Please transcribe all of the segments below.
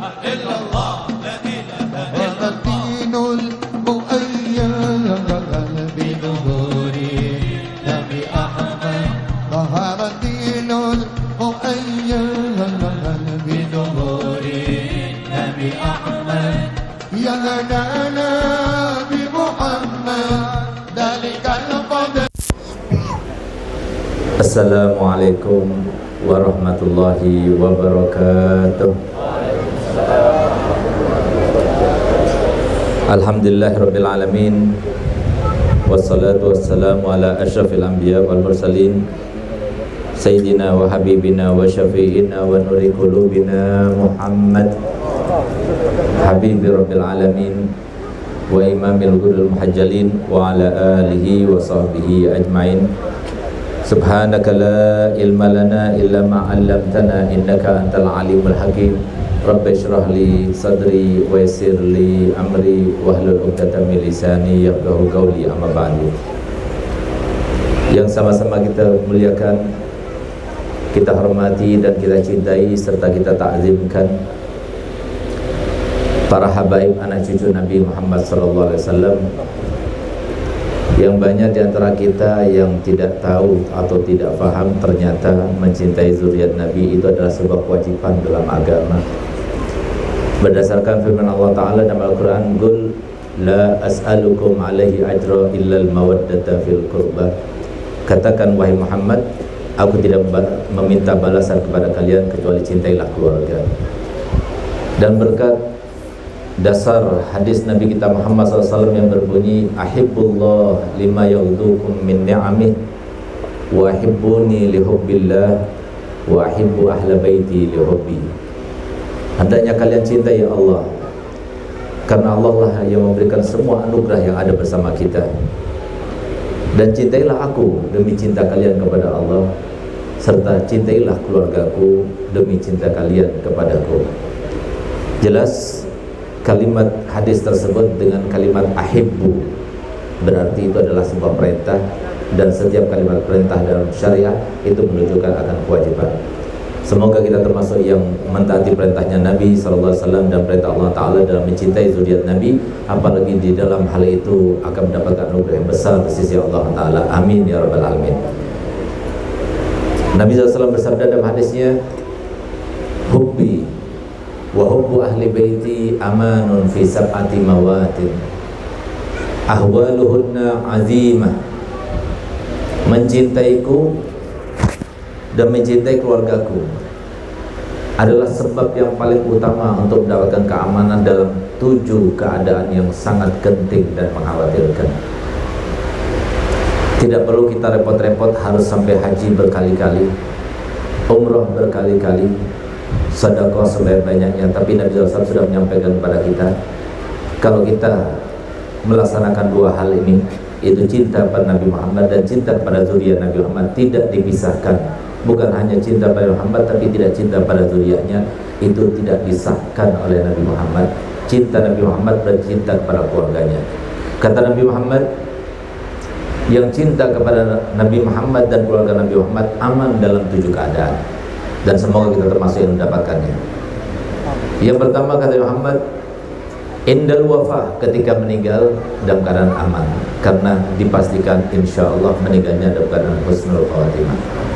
illallah, la ilaha illallah. Assalamualaikum warahmatullahi wabarakatuh. Alhamdulillahirabbil alamin. Wassalatu wassalamu ala asyrafil anbiya wal mursalin sayyidina wa habibina wa syafi'ina wa nuri qulubina Muhammad habibi rabbil alamin wa imamil ghurril muhajjalin wa ala alihi wa sahbihi ajmain. Subhanaka la ilma lana illa ma 'allamtana innaka antal alimul hakim. Rabbi shrah li sadri wa yassir li amri wahlul 'uqdatam min lisani yafqahu qawli, amma ba'du. Yang sama-sama kita muliakan, kita hormati dan kita cintai serta kita ta'zimkan para habaib anak cucu Nabi Muhammad sallallahu alaihi wasallam. Yang banyak di antara kita yang tidak tahu atau tidak paham ternyata mencintai zuriat Nabi itu adalah sebuah kewajiban dalam agama. Berdasarkan firman Allah Ta'ala dalam Al-Quran, Qul la as'alukum alaihi ajra illal mawaddata fil qurba. Katakan wahai Muhammad, aku tidak meminta balasan kepada kalian kecuali cintailah keluarga. Dan berkat dasar hadis Nabi kita Muhammad SAW yang berbunyi, ahibbullah lima yaghdukum min ni'amih wa ahibbuni lihubbillah wa ahibbu ahla baiti lihubbi. Hendaknya kalian cintai Allah karena Allah lah yang memberikan semua anugerah yang ada bersama kita, dan cintailah aku demi cinta kalian kepada Allah, serta cintailah keluargaku demi cinta kalian kepadaku. Jelas kalimat hadis tersebut dengan kalimat ahibbu berarti itu adalah sebuah perintah, dan setiap kalimat perintah dalam syariah itu menunjukkan akan kewajiban. Semoga kita termasuk yang mentaati perintahnya Nabi SAW dan perintah Allah Ta'ala dalam mencintai zuriat Nabi, apalagi di dalam hal itu akan mendapatkan anugerah yang besar di sisi Allah Ta'ala. Amin ya rabbal alamin. Nabi SAW bersabda dalam hadisnya, hubbi wa hubbu ahli baiti amanun fi sab'ati mawatin ahwaluhunna azimah. Mencintaiku dan mencintai keluargaku adalah sebab yang paling utama untuk mendapatkan keamanan dalam 7 keadaan yang sangat genting dan mengkhawatirkan. Tidak perlu kita repot-repot harus sampai haji berkali-kali, umroh berkali-kali, sedekah sebanyak-banyaknya, tapi Nabi SAW sudah menyampaikan kepada kita, kalau kita melaksanakan 2 hal ini, itu cinta pada Nabi Muhammad dan cinta kepada zuriat Nabi Muhammad, tidak dipisahkan. Bukan hanya cinta pada Muhammad tapi tidak cinta pada zuriatnya, itu tidak disahkan oleh Nabi Muhammad. Cinta Nabi Muhammad berarti cinta kepada keluarganya. Kata Nabi Muhammad, yang cinta kepada Nabi Muhammad dan keluarga Nabi Muhammad aman dalam 7 keadaan, dan semoga kita termasuk yang mendapatkannya. Yang pertama kata Muhammad, indal wafah, ketika meninggal dalam keadaan aman, karena dipastikan insya Allah meninggalnya dalam keadaan husnul khawatimah.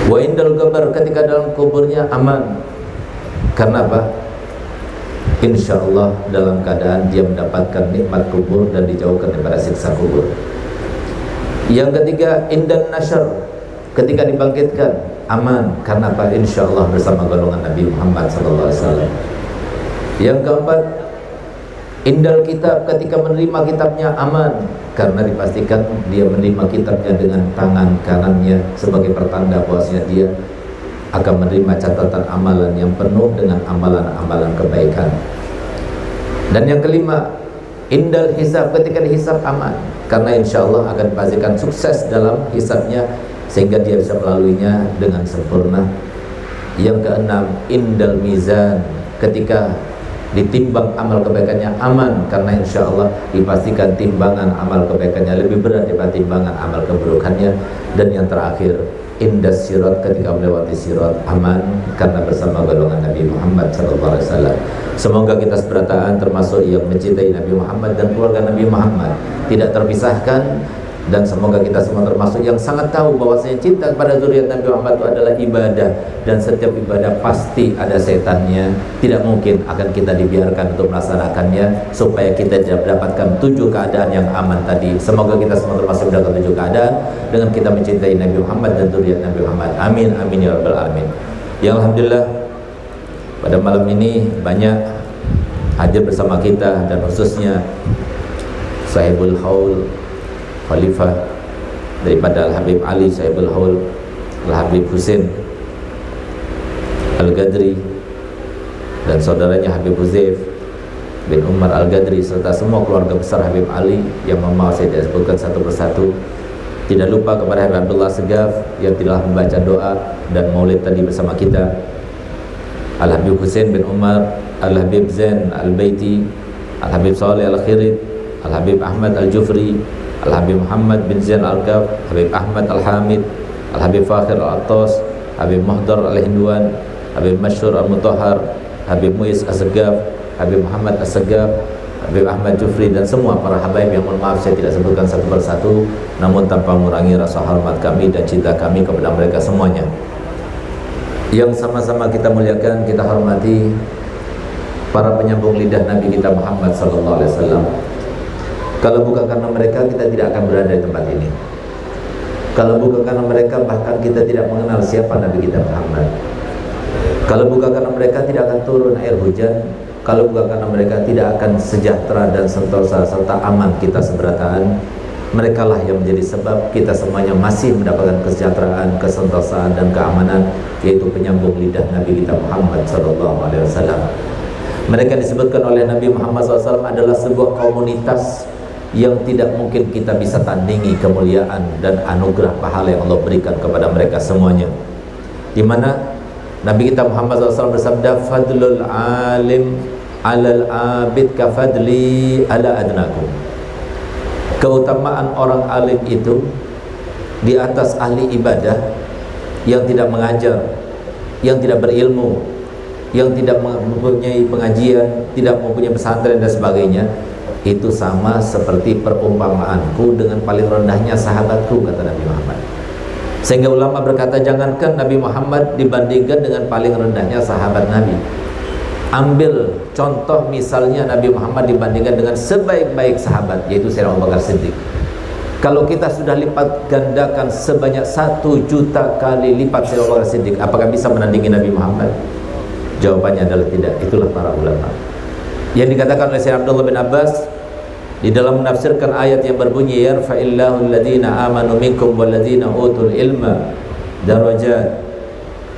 Wa indal qabr, ketika dalam kuburnya aman, karena apa? Insya Allah dalam keadaan dia mendapatkan nikmat kubur dan dijauhkan daripada siksa kubur. Yang ketiga, indal nasyr, ketika dibangkitkan aman, karena apa? Insya Allah bersama golongan Nabi Muhammad SAW. Yang keempat, indal kitab, ketika menerima kitabnya aman, karena dipastikan dia menerima kitabnya dengan tangan kanannya sebagai pertanda bahwasanya dia akan menerima catatan amalan yang penuh dengan amalan-amalan kebaikan. Dan yang kelima, indal hisab, ketika dihisab aman, karena insya Allah akan dipastikan sukses dalam hisabnya sehingga dia bisa melaluinya dengan sempurna. Yang keenam, indal mizan, ketika ditimbang amal kebaikannya aman, karena insya Allah dipastikan timbangan amal kebaikannya lebih berat daripada timbangan amal keburukannya. Dan yang terakhir, indas sirat, ketika melewati sirat aman karena bersama golongan Nabi Muhammad SAW. Semoga kita seberataan termasuk yang mencintai Nabi Muhammad dan keluarga Nabi Muhammad tidak terpisahkan, dan semoga kita semua termasuk yang sangat tahu bahwasanya cinta kepada zuriat Nabi Muhammad itu adalah ibadah, dan setiap ibadah pasti ada setannya. Tidak mungkin akan kita dibiarkan untuk melaksanakannya supaya kita mendapatkan 7 keadaan yang aman tadi. Semoga kita semua termasuk dalam 7 keadaan dengan kita mencintai Nabi Muhammad dan zuriat Nabi Muhammad. Amin amin ya rabbal alamin. Ya alhamdulillah, pada malam ini banyak hadir bersama kita, dan khususnya Sahibul Haul Khalifah daripada Al-Habib Ali Sahibul Haul, Al-Habib Husain Al-Gadri, dan saudaranya Habib Huzaif bin Umar Al-Gadri, serta semua keluarga besar Habib Ali yang mau saya tidak sebutkan satu persatu. Tidak lupa kepada Habib Abdullah Segaf yang telah membaca doa dan maulid tadi bersama kita, Al-Habib Husain bin Umar, Al-Habib Zain Al-Baiti, Al-Habib Saleh Al-Khirid, Al-Habib Ahmad Al-Jufri, Al-Habib Muhammad bin Zain Al-Qaf, Habib Ahmad Al-Hamid, Al-Habib Fakhir Al-Attas, Habib Muhdar Al-Hinduan, Habib Masyur Al-Mutahhar, Habib Muiz As-Segaf, Habib Muhammad As-Segaf, Habib Ahmad Jufri, dan semua para habaib yang mohon maaf saya tidak sebutkan satu persatu, namun tanpa mengurangi rasa hormat kami dan cinta kami kepada mereka semuanya. Yang sama-sama kita muliakan, kita hormati para penyambung lidah Nabi kita Muhammad SAW. Kalau bukan karena mereka, kita tidak akan berada di tempat ini. Kalau bukan karena mereka, bahkan kita tidak mengenal siapa Nabi kita Muhammad. Kalau bukan karena mereka, tidak akan turun air hujan. Kalau bukan karena mereka, tidak akan sejahtera dan sentosa serta aman kita seberataan. Mereka lah yang menjadi sebab kita semuanya masih mendapatkan kesejahteraan, kesentosaan dan keamanan, yaitu penyambung lidah Nabi kita Muhammad SAW. Mereka disebutkan oleh Nabi Muhammad SAW adalah sebuah komunitas yang tidak mungkin kita bisa tandingi kemuliaan dan anugerah pahala yang Allah berikan kepada mereka semuanya. Di mana Nabi kita Muhammad SAW bersabda, fadlul alim alal abid ka fadli ala adnakum. Keutamaan orang alim itu di atas ahli ibadah yang tidak mengajar, yang tidak berilmu, yang tidak mempunyai pengajian, tidak mempunyai pesantren dan sebagainya, itu sama seperti perumpamaanku dengan paling rendahnya sahabatku, kata Nabi Muhammad. Sehingga ulama berkata, jangankan Nabi Muhammad dibandingkan dengan paling rendahnya sahabat Nabi, ambil contoh misalnya Nabi Muhammad dibandingkan dengan sebaik-baik sahabat, yaitu Sayyidina Abu Bakar Siddiq. Kalau kita sudah lipat gandakan sebanyak 1 juta kali lipat Sayyidina Abu Bakar Siddiq, apakah bisa menandingi Nabi Muhammad? Jawabannya adalah tidak. Itulah para ulama. Yang dikatakan oleh Sayyidina Abdullah bin Abbas di dalam menafsirkan ayat yang berbunyi, yarfa'illahu alladhina amanu minkum walladhina utul ilma darajat.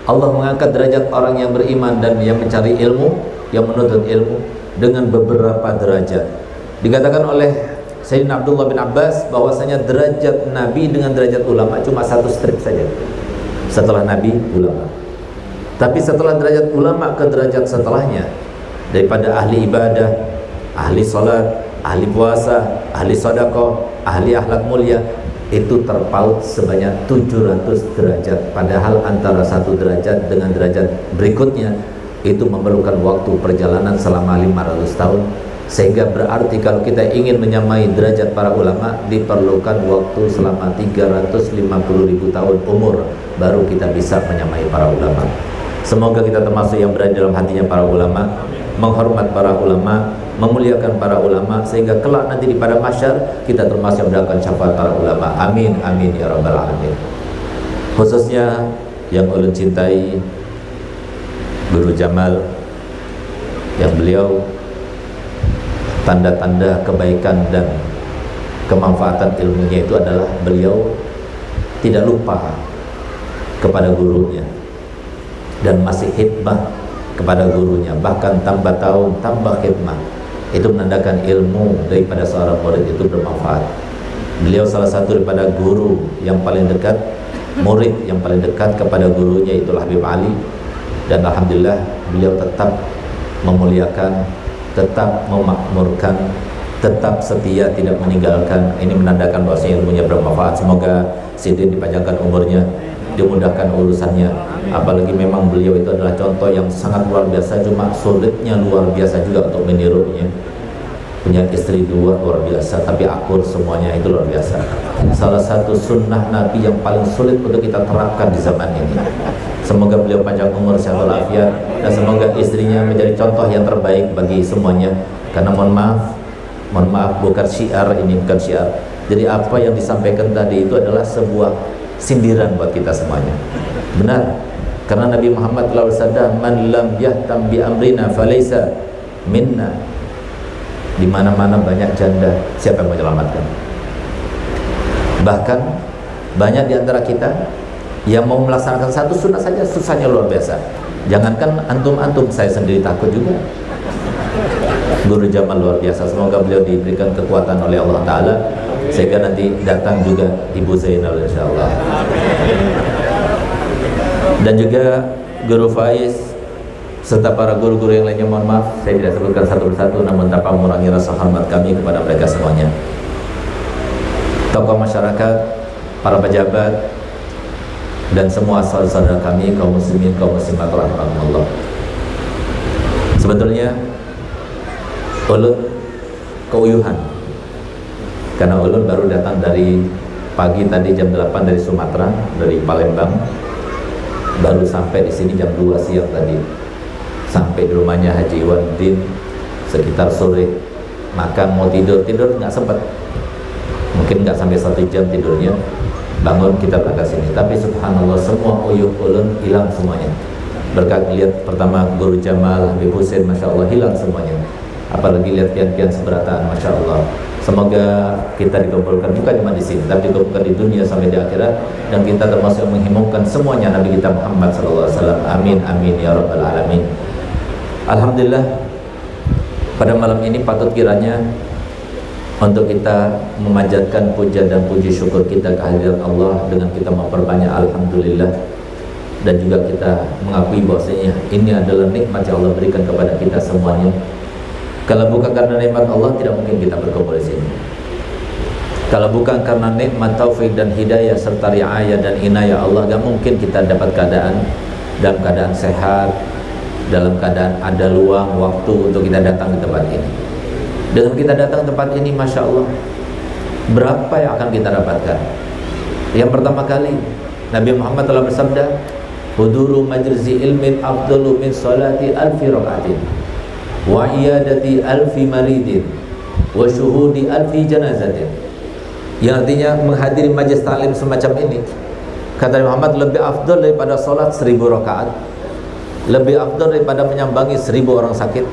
Allah mengangkat derajat orang yang beriman dan yang mencari ilmu, yang menuntut ilmu, dengan beberapa derajat. Dikatakan oleh Sayyidina Abdullah bin Abbas bahwasanya derajat Nabi dengan derajat ulama cuma 1 strip saja. Setelah Nabi, ulama. Tapi setelah derajat ulama ke derajat setelahnya, daripada ahli ibadah, ahli salat, ahli puasa, ahli sedekah, ahli akhlak mulia, itu terpaut sebanyak 700 derajat. Padahal antara 1 derajat dengan derajat berikutnya itu memerlukan waktu perjalanan selama 500 tahun. Sehingga berarti kalau kita ingin menyamai derajat para ulama, diperlukan waktu selama 350.000 tahun umur baru kita bisa menyamai para ulama. Semoga kita termasuk yang berada dalam hatinya para ulama, menghormat para ulama, memuliakan para ulama, sehingga kelak nanti di pada mahsyar kita termasuk yang mendapatkan syafaat para ulama. Amin amin ya rabbal alamin. Khususnya yang ulun cintai Guru Jamal, yang beliau tanda-tanda kebaikan dan kemanfaatan ilmunya itu adalah beliau tidak lupa kepada gurunya dan masih khidmah kepada gurunya, bahkan tambah tahun tambah khidmah. Itu menandakan ilmu daripada seorang murid itu bermanfaat. Beliau salah satu daripada guru yang paling dekat, murid yang paling dekat kepada gurunya itulah Habib Ali, dan alhamdulillah beliau tetap memuliakan tetap memakmurkan, tetap setia, tidak meninggalkan. Ini menandakan bahwasanya ilmunya bermanfaat. Semoga Sidin dipanjangkan umurnya, dimudahkan urusannya. Apalagi memang beliau itu adalah contoh yang sangat luar biasa, cuma sulitnya luar biasa juga untuk menirunya. Punya istri dua luar biasa, tapi akur semuanya, itu luar biasa. Salah satu sunnah Nabi yang paling sulit untuk kita terapkan di zaman ini. Semoga beliau panjang umur, sehat walafiat, dan semoga istrinya menjadi contoh yang terbaik bagi semuanya. Karena mohon maaf, bukan syiar ini, bukan syiar. Jadi apa yang disampaikan tadi itu adalah sebuah sindiran buat kita semuanya. Benar, karena Nabi Muhammad telah bersabda, man lam yahtam bi amrina falaysa minna. Di mana-mana banyak janda, siapa yang mau menyelamatkan? Bahkan banyak di antara kita yang mau melaksanakan satu sunnah saja susahnya luar biasa. Jangankan antum-antum, saya sendiri takut juga. Guru Jamal luar biasa, semoga beliau diberikan kekuatan oleh Allah Ta'ala sehingga nanti datang juga Ibu Zainal insyaallah. Dan juga Guru Faiz serta para guru-guru yang lainnya, mohon maaf saya tidak sebutkan satu persatu, namun tanpa mengurangi rasa hormat kami kepada mereka semuanya. Tokoh masyarakat, para pejabat, dan semua saudara-saudara kami, kaum muslimin, kaum muslimat rahimakumullah. Sebetulnya ulun keuyuhan, karena ulun baru datang dari pagi tadi jam 8 dari Sumatera, dari Palembang, baru sampai di sini jam 2 siang tadi. Sampai di rumahnya Haji Iwanuddin sekitar sore, makan, mau tidur nggak sempat, mungkin nggak sampai 1 jam tidurnya. Bangun kita berangkat sini, tapi subhanallah semua uyuh ulun hilang semuanya. Berkat lihat pertama Guru Jamal, Habib Husin, masya Allah hilang semuanya. Apalagi lihat pian-pian seberataan, masya Allah. Semoga kita dikumpulkan bukan cuma di sini, tapi dikumpulkan di dunia sampai di akhirat, dan kita termasuk yang menghimungkan semuanya Nabi kita Muhammad SAW. Amin amin ya rabbal alamin. Alhamdulillah, pada malam ini patut kiranya untuk kita memanjatkan puja dan puji syukur kita kehadirat Allah dengan kita memperbanyak alhamdulillah, dan juga kita mengakui bahwasanya ini adalah nikmat yang Allah berikan kepada kita semuanya. Kalau bukan karena nikmat Allah, tidak mungkin kita berkumpul di sini. Kalau bukan karena nikmat taufik dan hidayah serta riayah dan inayah Allah, gak mungkin kita dapat dalam keadaan sehat, dalam keadaan ada luang waktu untuk kita datang ke tempat ini. Dengan kita datang ke tempat ini, masya Allah, berapa yang akan kita dapatkan? Yang pertama kali, Nabi Muhammad telah bersabda, huduru majlisi ilmin afdalu min salati alfi rakaatin wa iyadati alfi maridin wa syuhudi alfi janazatin. Yang artinya menghadiri majlis taklim semacam ini, kata Nabi Muhammad, lebih afdal daripada salat 1000 rakaat, lebih afdal daripada menyambangi 1000 orang sakit,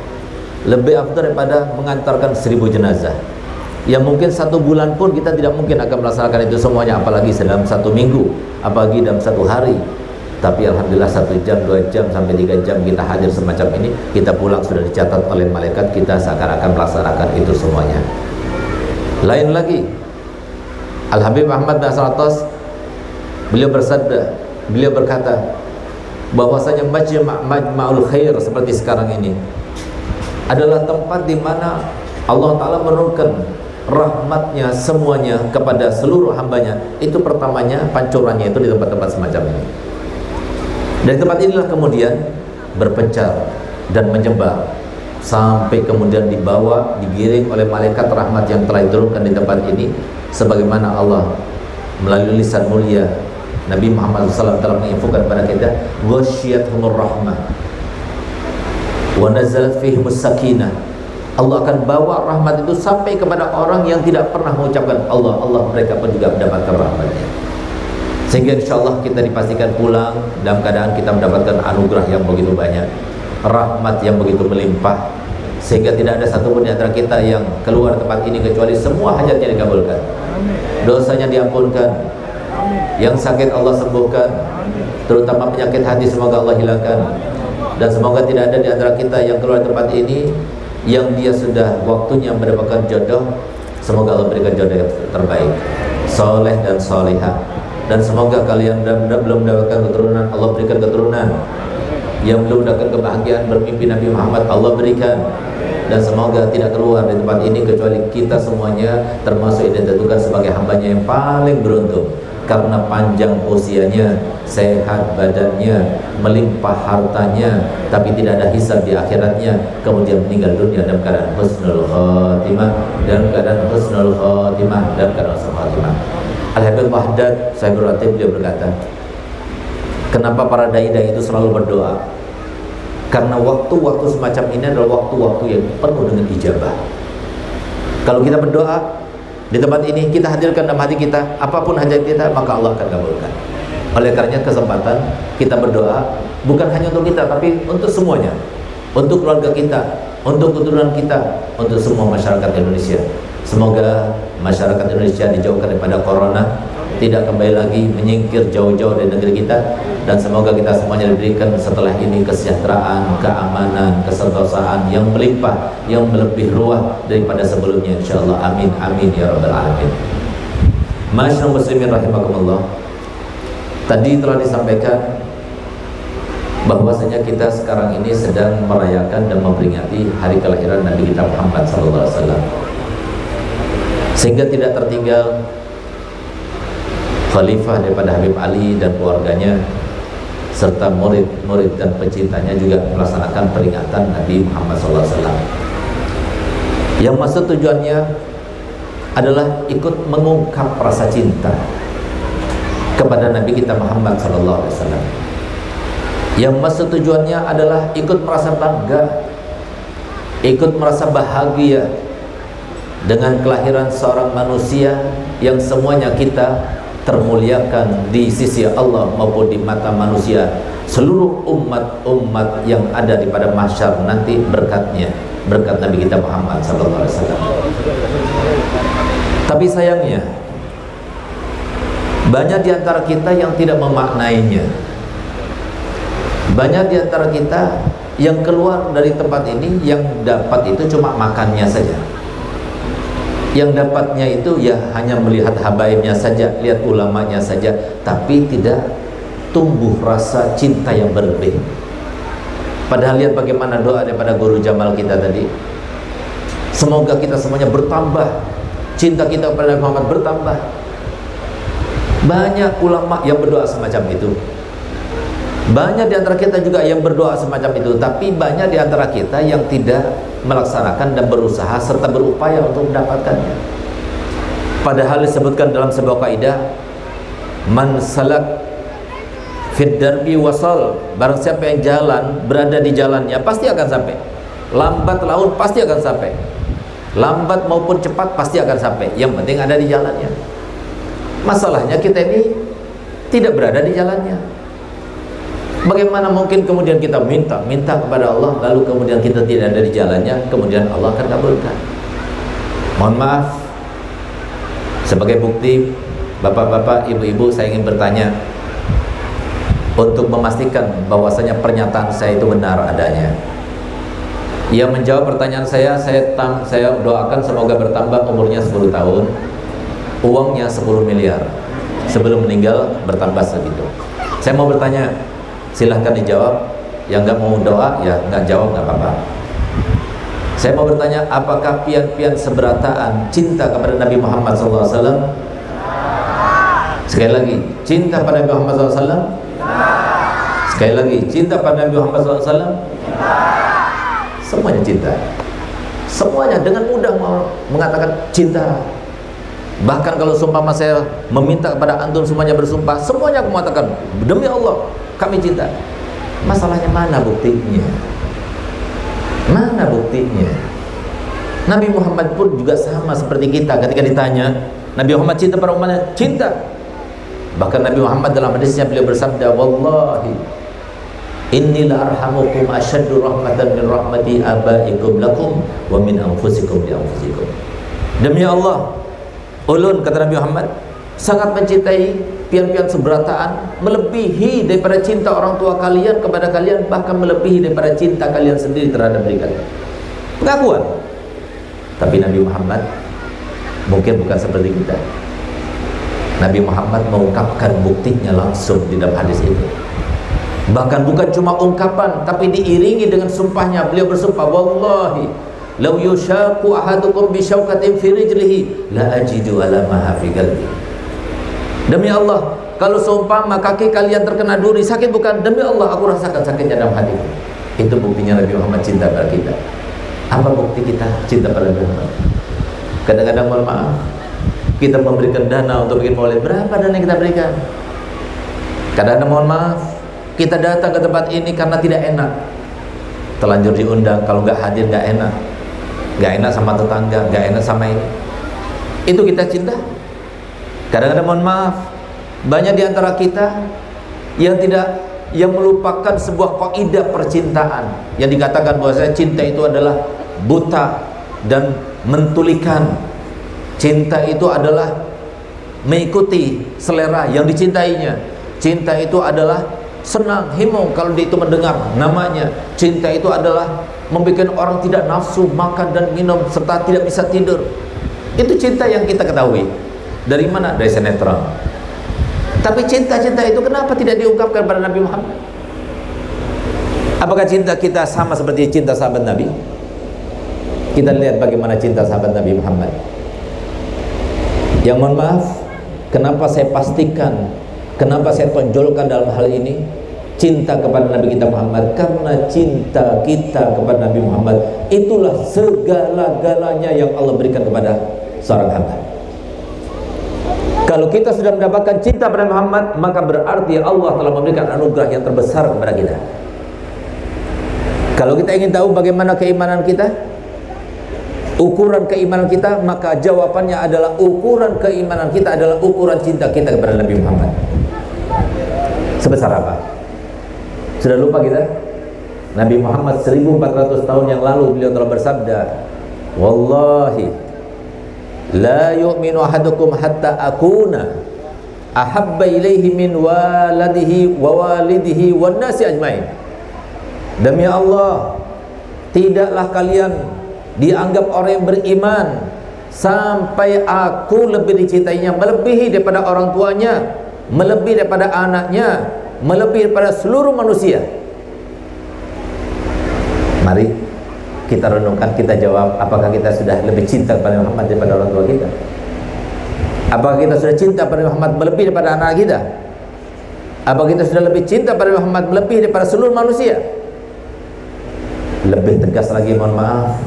lebih afdal daripada mengantarkan 1000 jenazah. Yang mungkin 1 bulan pun kita tidak mungkin akan melaksanakan itu semuanya, apalagi dalam 1 minggu, apalagi dalam 1 hari. Tapi alhamdulillah 1 jam, 2 jam, sampai 3 jam kita hadir semacam ini, kita pulang sudah dicatat oleh malaikat kita seakan-akan melaksanakan itu semuanya. Lain lagi, Al-Habib Ahmad bin Salatos, beliau bersabda, beliau berkata bahwasanya majma'ul khair seperti sekarang ini adalah tempat di mana Allah Ta'ala menurunkan rahmatnya semuanya kepada seluruh hambanya. Itu pertamanya, pancurannya itu di tempat-tempat semacam ini. Dari tempat inilah kemudian berpencar dan menyebar sampai kemudian dibawa, digiring oleh malaikat rahmat yang telah diturunkan di tempat ini, sebagaimana Allah melalui lisan mulia Nabi Muhammad SAW telah menginfokan kepada kita, wasyiathumur rahmah wa nazalat fihimus sakinah. Allah akan bawa rahmat itu sampai kepada orang yang tidak pernah mengucapkan Allah, Allah, mereka pun juga mendapatkan rahmatnya. Sehingga insya Allah kita dipastikan pulang dalam keadaan kita mendapatkan anugerah yang begitu banyak, rahmat yang begitu melimpah, sehingga tidak ada satupun di antara kita yang keluar tempat ini kecuali semua hajatnya dikabulkan, dosanya diampunkan, yang sakit Allah sembuhkan, terutama penyakit hati semoga Allah hilangkan, dan semoga tidak ada di antara kita yang keluar tempat ini yang dia sudah waktunya mendapatkan jodoh, semoga Allah berikan jodoh yang terbaik, soleh dan solihah. Dan semoga kalian belum mendapatkan keturunan, Allah berikan keturunan. Yang belum mendapatkan kebahagiaan bermimpi Nabi Muhammad, Allah berikan. dan semoga tidak keluar di tempat ini kecuali kita semuanya termasuk yang ditentukan sebagai hambanya yang paling beruntung, karena panjang usianya, sehat badannya, melimpah hartanya, tapi tidak ada hisab di akhiratnya, kemudian meninggal dunia dalam keadaan husnul khatimah, dalam keadaan husnul khatimah, dalam keadaan husnul khatimah. Al-Habib Wahdat Sahibul Ratib beliau berkata, kenapa para dai-dai itu selalu berdoa? Karena waktu-waktu semacam ini adalah waktu-waktu yang penuh dengan ijabah. Kalau kita berdoa di tempat ini, kita hadirkan dalam hati kita apapun hajat kita, maka Allah akan kabulkan. Oleh karenanya kesempatan kita berdoa bukan hanya untuk kita, tapi untuk semuanya, untuk keluarga kita, untuk keturunan kita, untuk semua masyarakat Indonesia. Semoga masyarakat Indonesia dijauhkan daripada corona, tidak kembali lagi menyingkir jauh-jauh dari negeri kita, dan semoga kita semuanya diberikan setelah ini kesejahteraan, keamanan, kesentosaan yang melimpah, yang melebih ruah daripada sebelumnya, insyaallah. Amin amin ya rabbal alamin. Masyaallah muslimin rahimakumullah. Tadi telah disampaikan bahwasanya kita sekarang ini sedang merayakan dan memperingati hari kelahiran Nabi kita Muhammad SAW, sehingga tidak tertinggal khalifah daripada Habib Ali dan keluarganya serta murid-murid dan pecintanya juga melaksanakan peringatan Nabi Muhammad SAW, yang maksud tujuannya adalah ikut mengungkap rasa cinta kepada Nabi kita Muhammad SAW, yang maksud tujuannya adalah ikut merasa bangga, ikut merasa bahagia dengan kelahiran seorang manusia yang semuanya kita termuliakan di sisi Allah maupun di mata manusia, seluruh umat-umat yang ada di pada mahsyar nanti berkatnya, berkat Nabi kita Muhammad SAW. Tapi sayangnya banyak di antara kita yang tidak memaknainya. Banyak di antara kita yang keluar dari tempat ini yang dapat itu cuma makannya saja. Yang dapatnya itu ya hanya melihat habaibnya saja, lihat ulamanya saja, tapi tidak tumbuh rasa cinta yang berlebih. Padahal lihat bagaimana doa daripada Guru Jamal kita tadi. Semoga kita semuanya bertambah, cinta kita kepada Nabi Muhammad bertambah. Banyak ulama yang berdoa semacam itu. Banyak di antara kita juga yang berdoa semacam itu, tapi banyak di antara kita yang tidak melaksanakan dan berusaha serta berupaya untuk mendapatkannya. Padahal disebutkan dalam sebuah kaidah, man salak fid darbi wasal, barang siapa yang jalan berada di jalannya pasti akan sampai. Lambat laun pasti akan sampai. Lambat maupun cepat pasti akan sampai. Yang penting ada di jalannya. Masalahnya kita ini tidak berada di jalannya. Bagaimana mungkin kemudian kita minta kepada Allah, lalu kemudian kita tidak ada di jalannya, kemudian Allah akan kabulkan? Mohon maaf, sebagai bukti, bapak-bapak, ibu-ibu, saya ingin bertanya untuk memastikan bahwasanya pernyataan saya itu benar adanya. Yang menjawab pertanyaan saya doakan semoga bertambah umurnya 10 tahun, uangnya 10 miliar, sebelum meninggal bertambah segitu. Saya mau bertanya, silahkan dijawab. Yang nggak mau doa ya nggak jawab, nggak apa-apa. Saya mau bertanya, apakah pian-pian seberataan cinta kepada Nabi Muhammad SAW? Sekali lagi, cinta pada Nabi Muhammad SAW? Sekali lagi, cinta pada Nabi Muhammad SAW? Semuanya cinta. Semuanya dengan mudah mengatakan cinta. Bahkan kalau sumpah saya meminta kepada antum semuanya bersumpah, semuanya aku mengatakan demi Allah kami cinta. Masalahnya mana buktinya? Mana buktinya? Nabi Muhammad pun juga sama seperti kita. Ketika ditanya Nabi Muhammad cinta pada umatnya, cinta. Bahkan Nabi Muhammad dalam hadisnya beliau bersabda, wallahi inni la arhamukum asyaddu rahmatan min rahmati abaikum lakum wa min anfusikum li anfusikum. Demi Allah, ulun, kata Nabi Muhammad, sangat mencintai pian-pian seberataan, melebihi daripada cinta orang tua kalian kepada kalian, bahkan melebihi daripada cinta kalian sendiri terhadap diri kalian. Pengakuan. Tapi Nabi Muhammad mungkin bukan seperti kita. Nabi Muhammad mengungkapkan buktinya langsung di dalam hadis itu. Bahkan bukan cuma ungkapan, tapi diiringi dengan sumpahnya. Beliau bersumpah, wallahi "Law yushaqu ahadukum bi syaukatin fi rijlihi la ajidu ala ma fi qalbi." Demi Allah, kalau seumpama kaki kalian terkena duri, sakit bukan? Demi Allah, aku rasakan sakitnya dalam hatiku. Itu buktinya Nabi Muhammad cinta pada kita. Apa bukti kita cinta pada Nabi Muhammad? Kadang-kadang mohon maaf, kita memberikan dana untuk bikin maulid. Berapa dana yang kita berikan? Kadang-kadang mohon maaf, kita datang ke tempat ini karena tidak enak, terlanjur diundang. Kalau nggak hadir nggak enak, nggak enak sama tetangga, nggak enak sama ini. Itu kita cinta. Kadang-kadang mohon maaf, banyak di antara kita yang melupakan sebuah kaidah percintaan yang dikatakan bahwasanya cinta itu adalah buta dan mentulikan. Cinta itu adalah mengikuti selera yang dicintainya. Cinta itu adalah senang, himung kalau dia itu mendengar namanya. Cinta itu adalah membuat orang tidak nafsu makan dan minum serta tidak bisa tidur. Itu cinta yang kita ketahui. Dari mana? Dari sinetron. Tapi cinta-cinta itu kenapa tidak diungkapkan pada Nabi Muhammad? Apakah cinta kita sama seperti cinta sahabat Nabi? Kita lihat bagaimana cinta sahabat Nabi Muhammad. Yang mohon maaf, kenapa saya pastikan, kenapa saya tonjolkan dalam hal ini cinta kepada Nabi kita Muhammad? Karena cinta kita kepada Nabi Muhammad itulah segala-galanya yang Allah berikan kepada seorang hamba. Kalau kita sudah mendapatkan cinta pada Muhammad, maka berarti Allah telah memberikan anugerah yang terbesar kepada kita. Kalau kita ingin tahu bagaimana keimanan kita, ukuran keimanan kita, maka jawabannya adalah ukuran keimanan kita adalah ukuran cinta kita kepada Nabi Muhammad. Sebesar apa? Sudah lupa kita? Nabi Muhammad 1400 tahun yang lalu beliau telah bersabda, "Wallahi la yu'minu ahadukum hatta akuna ahabba ilaihi min waladihi wa walidihi wan nasi ajmain." Demi Allah, tidaklah kalian dianggap orang yang beriman sampai aku lebih dicintainya, melebihi daripada orang tuanya, melebihi daripada anaknya, melebihi daripada seluruh manusia. Mari kita renungkan, kita jawab, apakah kita sudah lebih cinta kepada Muhammad daripada orang tua kita? Apakah kita sudah cinta pada Muhammad melebihi daripada anak kita? Apakah kita sudah lebih cinta pada Muhammad melebihi daripada seluruh manusia? Lebih tegas lagi, mohon maaf,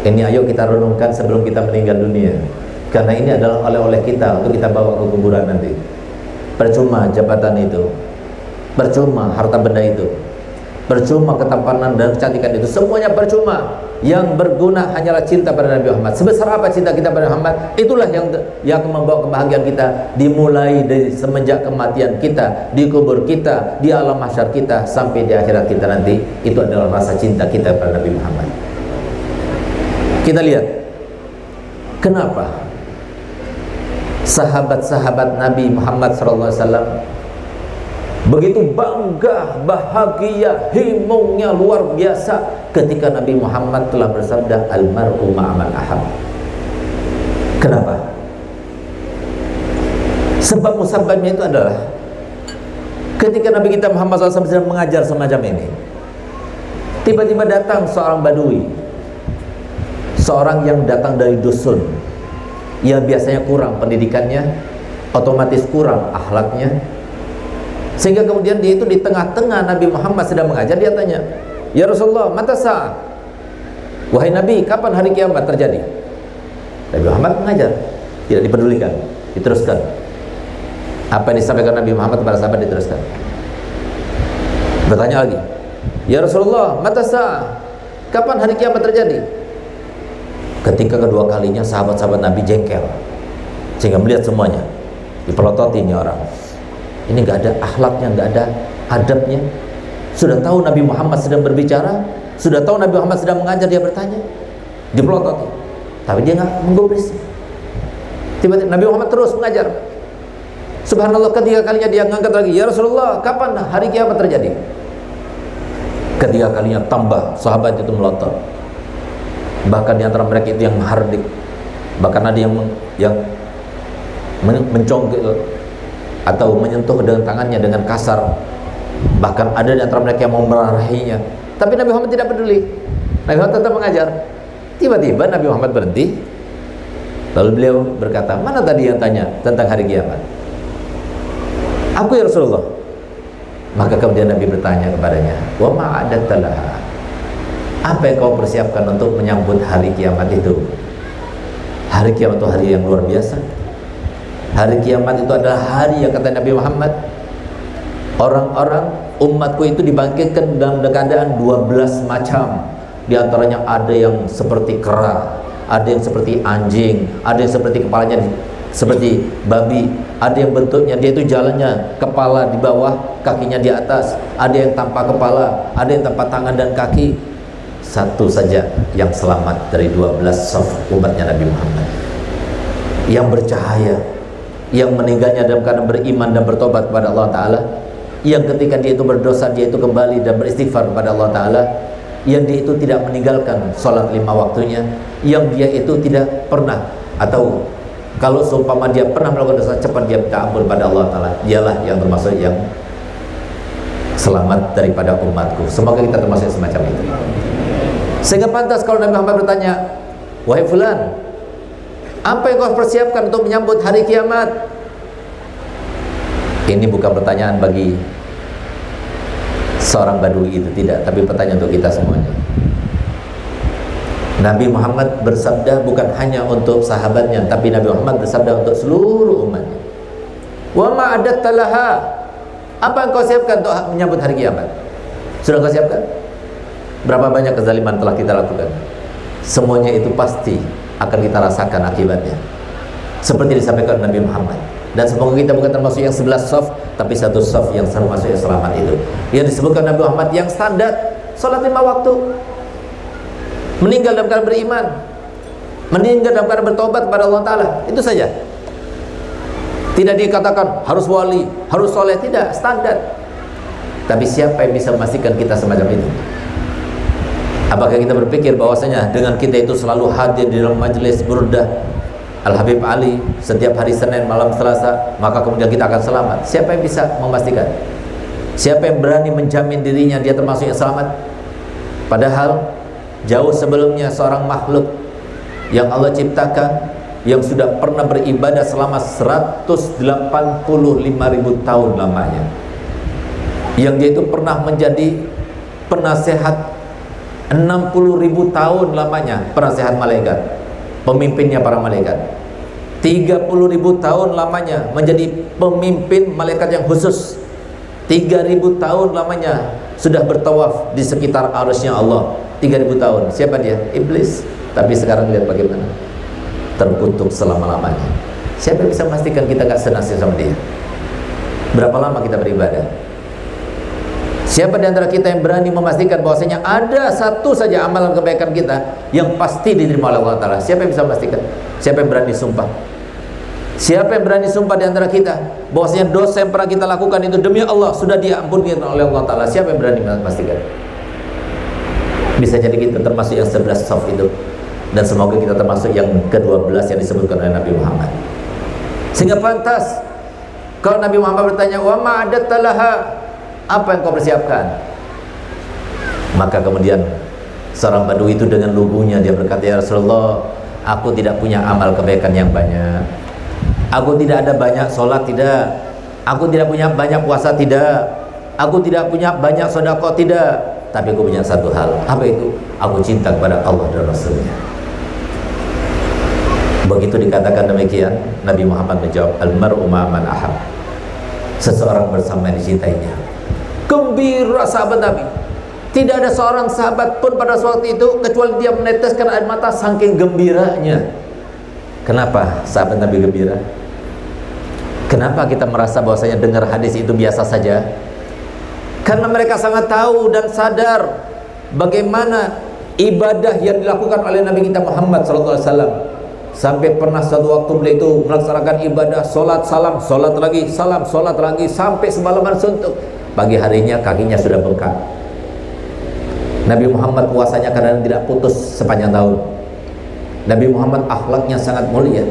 ini ayo kita renungkan sebelum kita meninggal dunia, karena ini adalah oleh-oleh kita untuk kita bawa ke kuburan nanti. Percuma jabatan itu, percuma harta benda itu, percuma ketampanan dan kecantikan itu, semuanya percuma. Yang berguna hanyalah cinta pada Nabi Muhammad. Sebesar apa cinta kita pada Muhammad, itulah yang akan membawa kebahagiaan kita, dimulai dari semenjak kematian kita, di kubur kita, di alam mahsyar kita, sampai di akhirat kita nanti. Itu adalah rasa cinta kita pada Nabi Muhammad. Kita lihat kenapa sahabat-sahabat Nabi Muhammad SAW begitu bangga, bahagia, himungnya luar biasa ketika Nabi Muhammad telah bersabda, "Almar'u ma'aman ahab." Kenapa? Sebab musababnya itu adalah ketika Nabi kita Muhammad SAW sedang mengajar semacam ini, tiba-tiba datang seorang badui, seorang yang datang dari dusun, yang biasanya kurang pendidikannya, otomatis kurang akhlaknya. Sehingga kemudian dia itu di tengah-tengah Nabi Muhammad sedang mengajar, dia tanya, "Ya Rasulullah, mata sa'ah?" Wahai Nabi, kapan hari kiamat terjadi? Nabi Muhammad mengajar, tidak dipedulikan, diteruskan. Apa yang disampaikan Nabi Muhammad kepada sahabat diteruskan. Bertanya lagi, "Ya Rasulullah, mata sa'ah? Kapan hari kiamat terjadi?" Ketika kedua kalinya sahabat-sahabat Nabi jengkel, sehingga melihat semuanya dipelototi ini orang. Ini nggak ada akhlaknya, nggak ada adabnya. Sudah tahu Nabi Muhammad sedang berbicara, sudah tahu Nabi Muhammad sedang mengajar, dia bertanya, dipelototi, tapi dia nggak menggubris. Tiba-tiba Nabi Muhammad terus mengajar. Subhanallah, ketiga kalinya dia ngangkat lagi, "Ya Rasulullah, kapan hari kiamat terjadi?" Ketiga kalinya tambah sahabat itu melotot. Bahkan di antara mereka itu yang menghardik, bahkan ada yang mencongkel atau menyentuh dengan tangannya dengan kasar. Bahkan ada di antara mereka yang mau merahinya. Tapi Nabi Muhammad tidak peduli. Nabi Muhammad tetap mengajar. Tiba-tiba Nabi Muhammad berhenti, lalu beliau berkata, mana tadi yang tanya tentang hari kiamat? Aku ya Rasulullah. Maka kemudian Nabi bertanya kepadanya, wa ma'adatta laha, apa yang kau persiapkan untuk menyambut hari kiamat itu? Hari kiamat itu hari yang luar biasa. Hari kiamat itu adalah hari yang kata Nabi Muhammad, orang-orang umatku itu dibangkitkan dalam keadaan 12 macam. Di antaranya ada yang seperti kera, ada yang seperti anjing, ada yang seperti kepalanya seperti babi, ada yang bentuknya dia itu jalannya kepala di bawah, kakinya di atas, ada yang tanpa kepala, ada yang tanpa tangan dan kaki. Satu saja yang selamat dari 12 saf umatnya Nabi Muhammad, yang bercahaya, yang meninggalnya dalam keadaan beriman dan bertobat kepada Allah Ta'ala, yang ketika dia itu berdosa dia itu kembali dan beristighfar kepada Allah Ta'ala, yang dia itu tidak meninggalkan sholat 5 waktunya, yang dia itu tidak pernah, atau kalau seumpama dia pernah melakukan dosa, cepat dia minta ampun pada Allah Ta'ala. Dialah yang termasuk yang selamat daripada umatku. Semoga kita termasuk semacam itu. Sehingga pantas kalau Nabi Muhammad bertanya, wahai fulan, apa yang kau persiapkan untuk menyambut hari kiamat? Ini bukan pertanyaan bagi seorang badui itu, tidak, tapi pertanyaan untuk kita semuanya. Nabi Muhammad bersabda bukan hanya untuk sahabatnya, tapi Nabi Muhammad bersabda untuk seluruh umatnya. Wa ma'adatta laha, apa yang kau siapkan untuk menyambut hari kiamat? Sudah kau siapkan? Berapa banyak kezaliman telah kita lakukan? Semuanya itu pasti akan kita rasakan akibatnya, seperti disampaikan Nabi Muhammad. Dan semoga kita bukan termasuk yang 11 saf, tapi satu saf yang termasuk yang selamat itu, yang disebutkan Nabi Muhammad yang standar sholat 5 waktu, meninggal dalam keadaan beriman, meninggal dalam keadaan bertobat kepada Allah Ta'ala. Itu saja. Tidak dikatakan harus wali, harus soleh, tidak, standar. Tapi siapa yang bisa memastikan kita semacam itu? Apakah kita berpikir bahwasanya dengan kita itu selalu hadir di dalam majelis burdah Al-Habib Ali setiap hari Senin malam Selasa, maka kemudian kita akan selamat? Siapa yang bisa memastikan? Siapa yang berani menjamin dirinya dia termasuk yang selamat? Padahal jauh sebelumnya seorang makhluk yang Allah ciptakan, yang sudah pernah beribadah selama 185.000 tahun lamanya, yang dia itu pernah menjadi penasehat 60.000 tahun lamanya, penasehat malaikat, pemimpinnya para malaikat. 30.000 tahun lamanya menjadi pemimpin malaikat yang khusus. 3.000 tahun lamanya sudah bertawaf di sekitar arasy-Nya Allah. 3.000 tahun. Siapa dia? Iblis. Tapi sekarang lihat bagaimana, terkutuk selama-lamanya. Siapa yang bisa memastikan kita gak senasib sama dia? Berapa lama kita beribadah? Siapa di antara kita yang berani memastikan bahwasanya ada satu saja amalan kebaikan kita yang pasti diterima oleh Allah Ta'ala? Siapa yang bisa memastikan? Siapa yang berani sumpah? Siapa yang berani sumpah di antara kita bahwasanya dosa yang pernah kita lakukan itu demi Allah sudah diampuni oleh Allah Ta'ala? Siapa yang berani memastikan? Bisa jadi kita termasuk yang 11 saf itu, dan semoga kita termasuk yang ke-12 yang disebutkan oleh Nabi Muhammad. Sehingga pantas kalau Nabi Muhammad bertanya, wa ma'adatta laha, apa yang kau persiapkan? Maka kemudian seorang badui itu dengan lugunya dia berkata, ya Rasulullah, aku tidak punya amal kebaikan yang banyak, aku tidak ada banyak sholat, tidak, aku tidak punya banyak puasa, tidak, aku tidak punya banyak sedekah, tidak, tapi aku punya satu hal. Apa itu? Aku cinta kepada Allah dan Rasulnya. Begitu dikatakan demikian, Nabi Muhammad menjawab, al-mar'u ma'aman ahab, seseorang bersama yang dicintainya. Gembira sahabat Nabi. Tidak ada seorang sahabat pun pada waktu itu kecuali dia meneteskan air mata saking gembiranya. Kenapa sahabat Nabi gembira? Kenapa kita merasa bahwasanya dengar hadis itu biasa saja? Karena mereka sangat tahu dan sadar bagaimana ibadah yang dilakukan oleh Nabi kita Muhammad SAW. Sampai pernah satu waktu beliau itu melaksanakan ibadah sholat salam, sholat lagi, salam, sholat lagi, sampai semalaman suntuk. Pagi harinya kakinya sudah bengkak. Nabi Muhammad puasanya kadang tidak putus sepanjang tahun. Nabi Muhammad akhlaknya sangat mulia,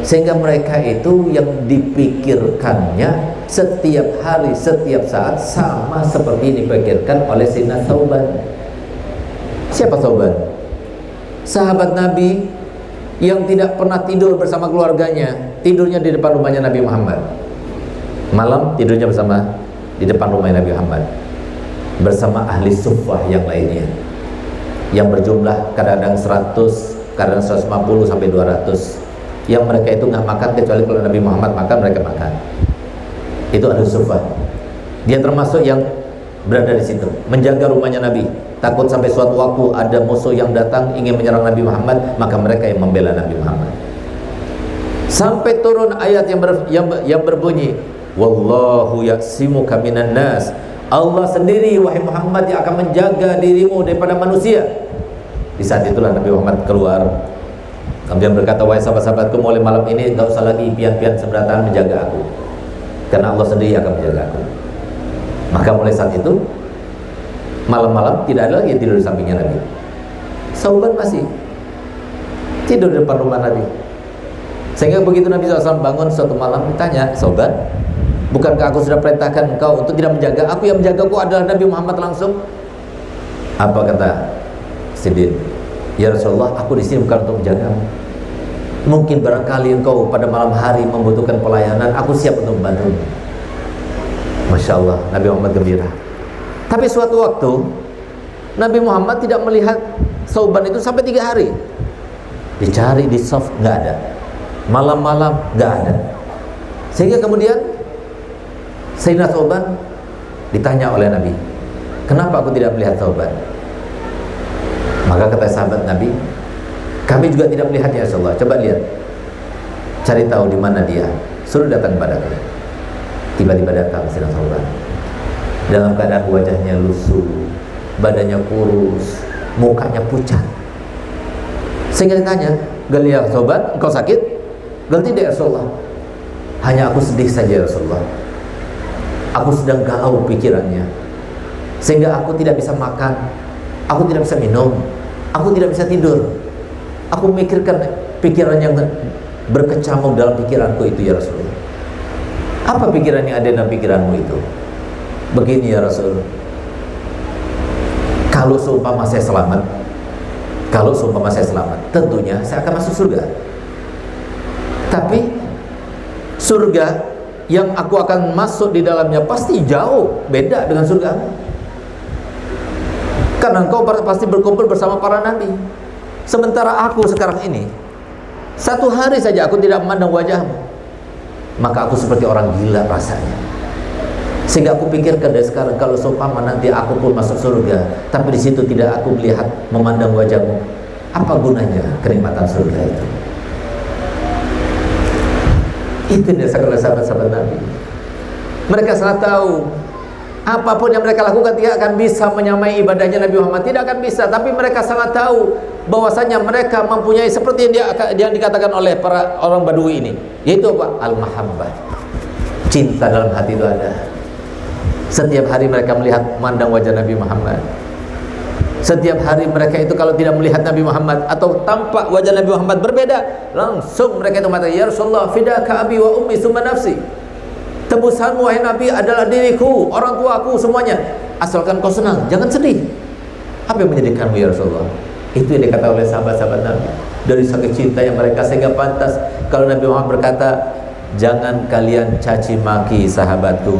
sehingga mereka itu yang dipikirkannya setiap hari, setiap saat sama seperti dipikirkan oleh Sayyidina Thauban. Siapa Thauban? sahabat Nabi yang tidak pernah tidur bersama keluarganya, tidurnya di depan rumahnya Nabi Muhammad. Malam tidurnya bersama di depan rumah Nabi Muhammad bersama ahli suffah yang lainnya, yang berjumlah kadang-kadang 100, kadang 150 sampai 200, yang mereka itu nggak makan kecuali kalau Nabi Muhammad makan, mereka makan. Itu ahli suffah. Dia termasuk yang berada di situ menjaga rumahnya Nabi, takut sampai suatu waktu ada musuh yang datang ingin menyerang Nabi Muhammad, maka mereka yang membela Nabi Muhammad. Sampai turun ayat yang berbunyi, wallahu ya'simuka minan nas, Allah sendiri wahai Muhammad yang akan menjaga dirimu daripada manusia. Di saat itulah Nabi Muhammad keluar, kemudian berkata, wahai sahabat-sahabatku, mulai malam ini enggak usah lagi pian-pian seberatan menjaga aku, karena Allah sendiri akan menjaga aku. Maka mulai saat itu malam-malam tidak ada lagi yang tidur di sampingnya Nabi. Sauban masih tidur di depan rumah Nabi. Sehingga begitu Nabi SAW bangun suatu malam, ditanya, Sauban, bukankah aku sudah perintahkan engkau untuk tidak menjaga aku? Yang menjagaku adalah Nabi Muhammad langsung. Apa kata Sidin? Ya Rasulullah, aku di sini bukan untuk menjagamu. Mungkin barangkali engkau pada malam hari membutuhkan pelayanan, aku siap untuk membantu. Masya Allah, Nabi Muhammad gembira. Tapi suatu waktu Nabi Muhammad tidak melihat Sauban itu sampai 3 hari. Dicari di saf, nggak ada. Malam-malam nggak ada. Sehingga kemudian Sayyidina Sauban ditanya oleh Nabi, kenapa aku tidak melihat Sauban? Maka kata sahabat Nabi, kami juga tidak melihatnya ya Rasulullah. Coba lihat, cari tahu di mana dia, suruh datang padaku. Tiba-tiba datang Sayyidina Sauban dalam keadaan wajahnya lusuh, badannya kurus, mukanya pucat. Sehingga ditanya, "Gal ya Sauban, engkau sakit?" "Gal tidak ya Rasulullah. Hanya aku sedih saja ya Rasulullah. Aku sedang galau pikirannya, sehingga aku tidak bisa makan, aku tidak bisa minum, aku tidak bisa tidur. Aku memikirkan pikiran yang berkecamuk dalam pikiranku itu ya Rasulullah." Apa pikiran yang ada dalam pikiranmu itu? Begini ya Rasul, kalau seumpama saya selamat, tentunya saya akan masuk surga. Tapi surga yang aku akan masuk di dalamnya pasti jauh beda dengan surga, karena engkau pasti berkumpul bersama para nabi. Sementara aku sekarang ini, 1 hari saja aku tidak memandang wajahmu, maka aku seperti orang gila rasanya. Sehingga aku pikirkan dari sekarang, kalau seumpama nanti aku pun masuk surga, tapi di situ tidak aku melihat, memandang wajahmu, apa gunanya kenikmatan surga itu? Itu dirasakan oleh sahabat-sahabat Nabi. Mereka sangat tahu apapun yang mereka lakukan tidak akan bisa menyamai ibadahnya Nabi Muhammad, tidak akan bisa. Tapi mereka sangat tahu bahwasanya mereka mempunyai seperti yang dikatakan oleh para orang Badui ini, yaitu apa? Al-mahabbah, cinta dalam hati itu ada. Setiap hari mereka melihat, memandang wajah Nabi Muhammad. Setiap hari mereka itu kalau tidak melihat Nabi Muhammad atau tampak wajah Nabi Muhammad berbeda, langsung mereka itu mengatakan, ya Rasulullah, fidaka abi wa ummi summa nafsi. Tebusanmu wahai Nabi adalah diriku, orang tuaku, semuanya. Asalkan kau senang, jangan sedih. Apa yang menyedihkanmu ya Rasulullah? Itu yang dikatakan oleh sahabat-sahabat Nabi. Dari saking cinta yang mereka, sehingga pantas kalau Nabi Muhammad berkata, jangan kalian caci maki sahabatku,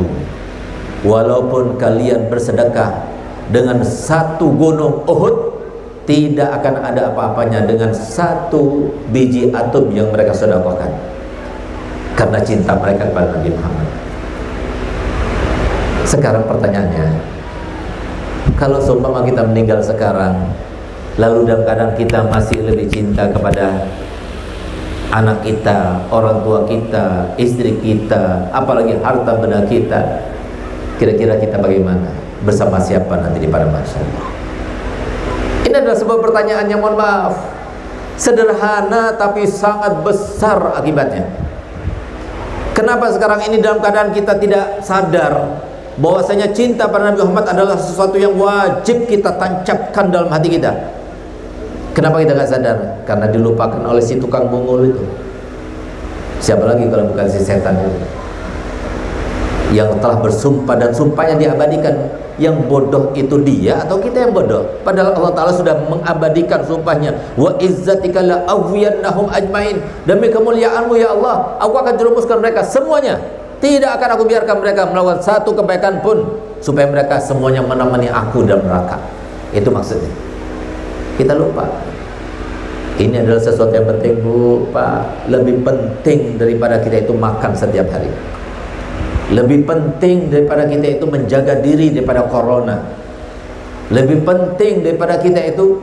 walaupun kalian bersedekah dengan 1 gunung Uhud, tidak akan ada apa-apanya dengan 1 biji atom yang mereka sedekahkan, karena cinta mereka kepada Nabi Muhammad. Sekarang pertanyaannya, kalau seumpama kita meninggal sekarang, lalu dalam keadaan kita masih lebih cinta kepada anak kita, orang tua kita, istri kita, apalagi harta benda kita, kira-kira kita bagaimana? Bersama siapa nanti di padang mahsyar? Ini adalah sebuah pertanyaan yang, mohon maaf, sederhana tapi sangat besar akibatnya. Kenapa sekarang ini dalam keadaan kita tidak sadar bahwasanya cinta pada Nabi Muhammad adalah sesuatu yang wajib kita tancapkan dalam hati kita? Kenapa kita nggak sadar? Karena dilupakan oleh si tukang mungul itu. Siapa lagi kalau bukan si setan itu? yang telah bersumpah dan sumpahnya diabadikan. Yang bodoh itu dia atau kita yang bodoh? Padahal Allah Ta'ala sudah mengabadikan sumpahnya. Wa izzatika la awwiyannahum ajmain. Demi kemuliaanmu ya Allah, aku akan jerumuskan mereka semuanya. Tidak akan aku biarkan mereka melakukan satu kebaikan pun, supaya mereka semuanya menemani aku dalam neraka. Itu maksudnya. Kita lupa. Ini adalah sesuatu yang penting, Bu, Pak. Lebih penting daripada kita itu makan setiap hari. Lebih penting daripada kita itu menjaga diri daripada corona. Lebih penting daripada kita itu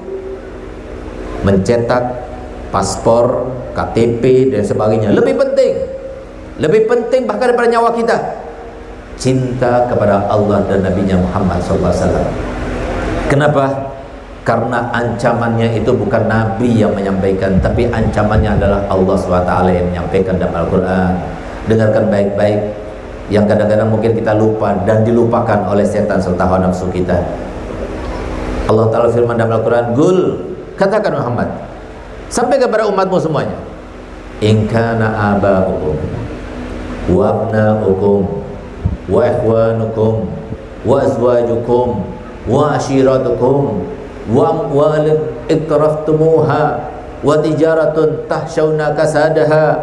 mencetak paspor, KTP dan sebagainya. Lebih penting bahkan daripada nyawa kita, cinta kepada Allah dan Nabi-Nya Muhammad SAW. Kenapa? Karena ancamannya itu bukan Nabi yang menyampaikan, tapi ancamannya adalah Allah SWT yang menyampaikan dalam Al-Quran. Dengarkan baik-baik, yang kadang-kadang mungkin kita lupa dan dilupakan oleh setan serta hawa nafsu kita. Allah Ta'ala firman dalam Al-Quran, Qul, katakan Muhammad, sampai kepada umatmu semuanya, in kana aba'ukum wa abna'ukum wa ikhwanukum wa azwajukum wa ashiratukum wa amwalin iktaraftumuha wa tijaratun tahshawna kasadaha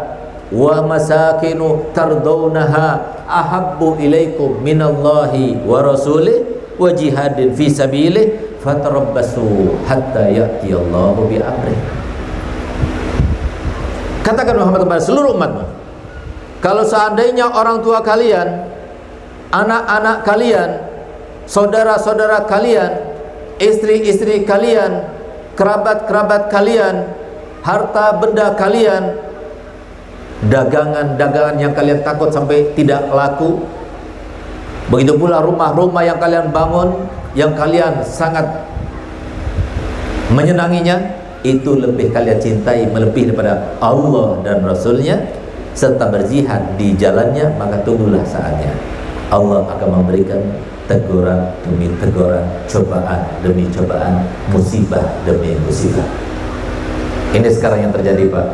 wa masakinu tardawnaha ahabbu ilaikum minallahi wa rasulih wa jihadin fi sabilih fatarabbasu hatta ya'tiyallahu bi amrih. Katakan Muhammad kepada seluruh umatmu, kalau seandainya orang tua kalian, anak-anak kalian, saudara-saudara kalian, istri-istri kalian, kerabat-kerabat kalian, harta benda kalian, dagangan-dagangan yang kalian takut sampai tidak laku, begitu pula rumah-rumah yang kalian bangun, yang kalian sangat menyenanginya, itu lebih kalian cintai melebihi daripada Allah dan Rasulnya, serta berjihad di jalannya, maka tunggulah saatnya Allah akan memberikan teguran demi teguran, cobaan demi cobaan, musibah demi musibah. Ini sekarang yang terjadi, Pak.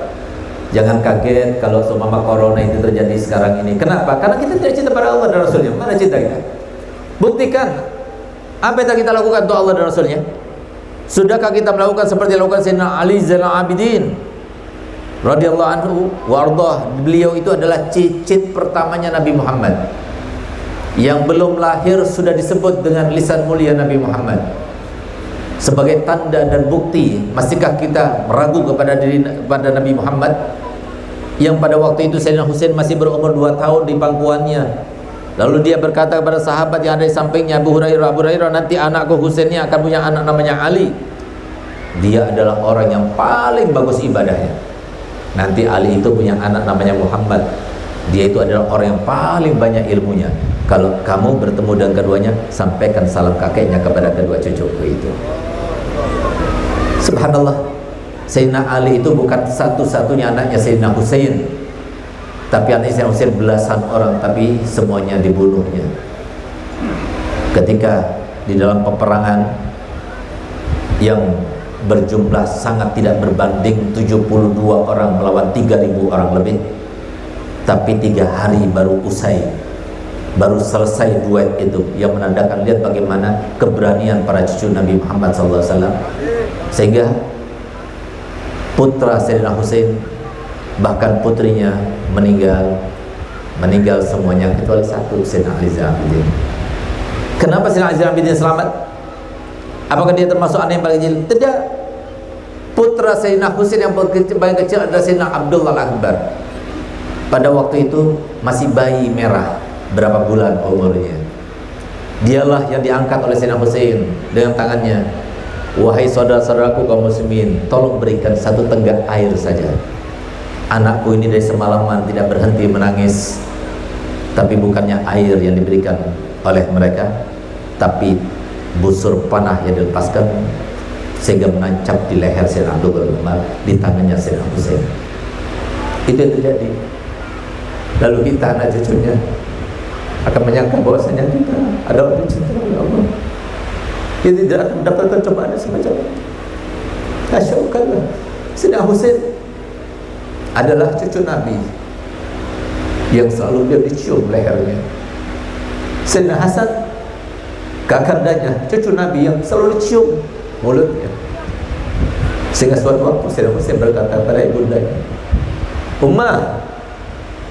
Jangan kaget kalau seumpama corona itu terjadi sekarang ini. Kenapa? Karena kita tidak cinta pada Allah dan Rasulnya. Mana cinta kita? Buktikan. Apa yang kita lakukan untuk Allah dan Rasulnya? Sudahkah kita melakukan seperti yang dilakukan Sayyidina Ali Zainal Abidin radhiyallahu anhu wa ardhah? Beliau itu adalah cicit pertamanya Nabi Muhammad. Yang belum lahir sudah disebut dengan lisan mulia Nabi Muhammad. Sebagai tanda dan bukti, masihkah kita meragu kepada Nabi Muhammad yang pada waktu itu Sayyidina Husain masih berumur 2 tahun di pangkuannya. Lalu dia berkata kepada sahabat yang ada di sampingnya, Abu Hurairah, nanti anakku Husain ini akan punya anak namanya Ali. Dia adalah orang yang paling bagus ibadahnya. Nanti Ali itu punya anak namanya Muhammad. Dia itu adalah orang yang paling banyak ilmunya. Kalau kamu bertemu dengan keduanya, sampaikan salam kakeknya kepada kedua cucuku itu. Subhanallah, Sayyidina Ali itu bukan satu-satunya anaknya Sayyidina Husain, tapi anaknya Sayyidina Husain belasan orang, tapi semuanya dibunuhnya. Ketika di dalam peperangan yang berjumlah sangat tidak berbanding, 72 orang melawan 3.000 orang lebih, tapi 3 hari baru usai, baru selesai duet itu, yang menandakan lihat bagaimana keberanian para cucu Nabi Muhammad SAW. Sehingga putra Sayyidina Husain, bahkan putrinya meninggal semuanya kecuali satu, Sayyidina Ali Zainal Abidin. Kenapa Sayyidina Ali Zainal Abidin selamat? Apakah dia termasuk anak yang paling kecil? Tidak. Putra Sayyidina Husain yang paling kecil adalah Sayyidina Abdullah Al-Akbar. Pada waktu itu masih bayi merah, berapa bulan umurnya. Dialah yang diangkat oleh Sayyidina Husain dengan tangannya. Wahai saudara-saudaraku kaum muslimin, tolong berikan 1 tenggak air saja. Anakku ini dari semalaman tidak berhenti menangis. Tapi bukannya air yang diberikan oleh mereka, tapi busur panah yang dilepaskan sehingga menancap di leher Sayyidina Abdullah bin Umar, di tangannya Sayyidina Husain. Itu yang terjadi. Lalu kita anak cucunya akan menyangka bahwasanya kita adalah orang cinta oleh Allah. Dia tidak akan mendapatkan cobaan semacam itu. Asyaukanlah. Sayyidina Husain adalah cucu Nabi yang selalu dia dicium lehernya. Sayyidina Hasan, kakandanya, cucu Nabi yang selalu dicium mulutnya. Sehingga suatu waktu Sayyidina Husain berkata pada ibundanya, Ummah,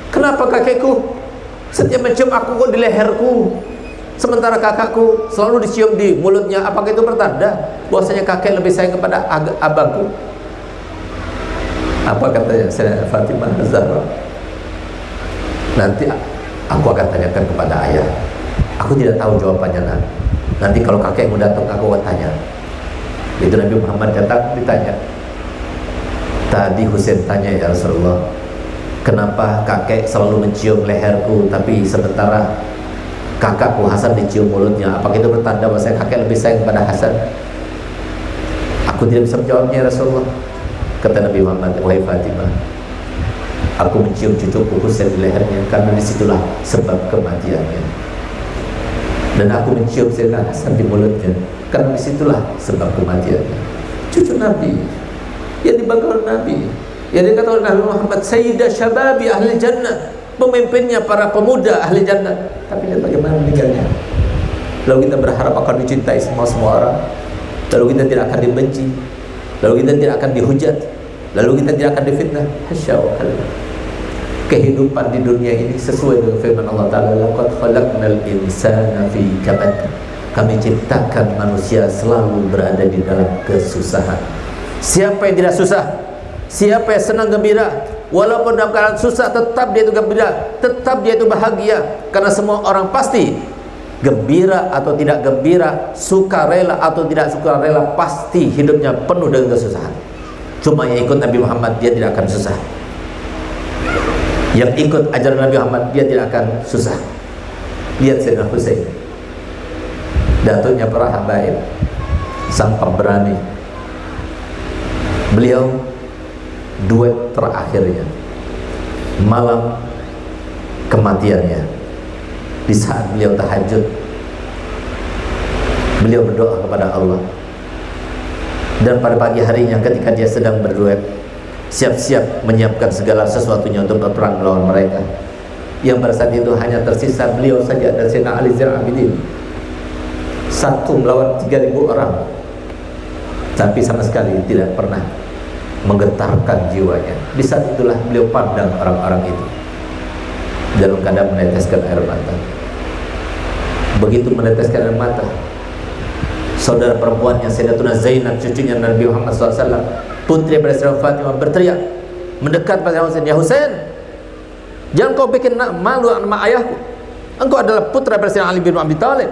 kenapa kakekku setiap mencium aku kok di leherku, sementara kakakku selalu dicium di mulutnya? Apakah itu pertanda bahwasanya kakek lebih sayang kepada abangku? Apa katanya Sayyidah Fatimah Az-Zahra? Nanti aku akan tanyakan kepada ayah. Aku tidak tahu jawabannya nanti kalau kakekmu datang aku akan tanya. Itu Nabi Muhammad datang ditanya. Tadi Husain tanya, ya Rasulullah, kenapa kakek selalu mencium leherku tapi sementara kakakku Hasan dicium mulutnya? Apakah itu bertanda bahwa kakek lebih sayang kepada Hasan? Aku tidak bisa menjawabnya, ya Rasulullah. Kata Nabi Muhammad, wahai Fatimah, aku mencium cucuku Husain di lehernya karena disitulah sebab kematiannya. Dan aku mencium Sayyidina Hasan di mulutnya karena disitulah sebab kematiannya. Cucu Nabi yang dibanggakan Nabi, yang dikatakan Nabi Muhammad Sayyidah Syababi Ahli Jannah, pemimpinnya para pemuda Ahli Jannah. Tapi lihat bagaimana meninggalnya. Lalu kita berharap akan dicintai semua orang, lalu kita tidak akan dibenci, lalu kita tidak akan dihujat, lalu kita tidak akan difitnah. Hasya wa kalla. Kehidupan di dunia ini sesuai dengan firman Allah Ta'ala, laqad khalaqnal insana fi kabad. Kami ciptakan manusia selalu berada di dalam kesusahan. Siapa yang tidak susah? Siapa yang senang gembira? Walaupun dalam keadaan susah, tetap dia itu gembira, tetap dia itu bahagia. Karena semua orang pasti gembira atau tidak gembira, suka rela atau tidak suka rela, pasti hidupnya penuh dengan kesusahan. Cuma yang ikut Nabi Muhammad, dia tidak akan susah. Yang ikut ajaran Nabi Muhammad, dia tidak akan susah. Lihat Sayyidina Husain, datuknya para habaib, sang pemberani. Beliau duet terakhirnya, malam kematiannya, di saat beliau tahajud, beliau berdoa kepada Allah. Dan pada pagi harinya ketika dia sedang berduet, siap-siap menyiapkan segala sesuatunya untuk berperang melawan mereka, yang pada saat itu hanya tersisa beliau saja dan Sayyidina Ali Zainal Abidin, satu melawan 3.000 orang. Tapi sama sekali tidak pernah menggetarkan jiwanya. Di saat itulah beliau pandang orang-orang itu dalam keadaan meneteskan air mata. Begitu meneteskan air mata, saudara perempuannya Sayyidatuna Zainab, cucunya Nabi Muhammad SAW, putri daripada Sayyidah Fatimah, berteriak mendekat pada Husain, ya Husain, jangan kau bikin malu nama ayahku. Engkau adalah putra daripada Sayyidina Ali bin Abi Thalib,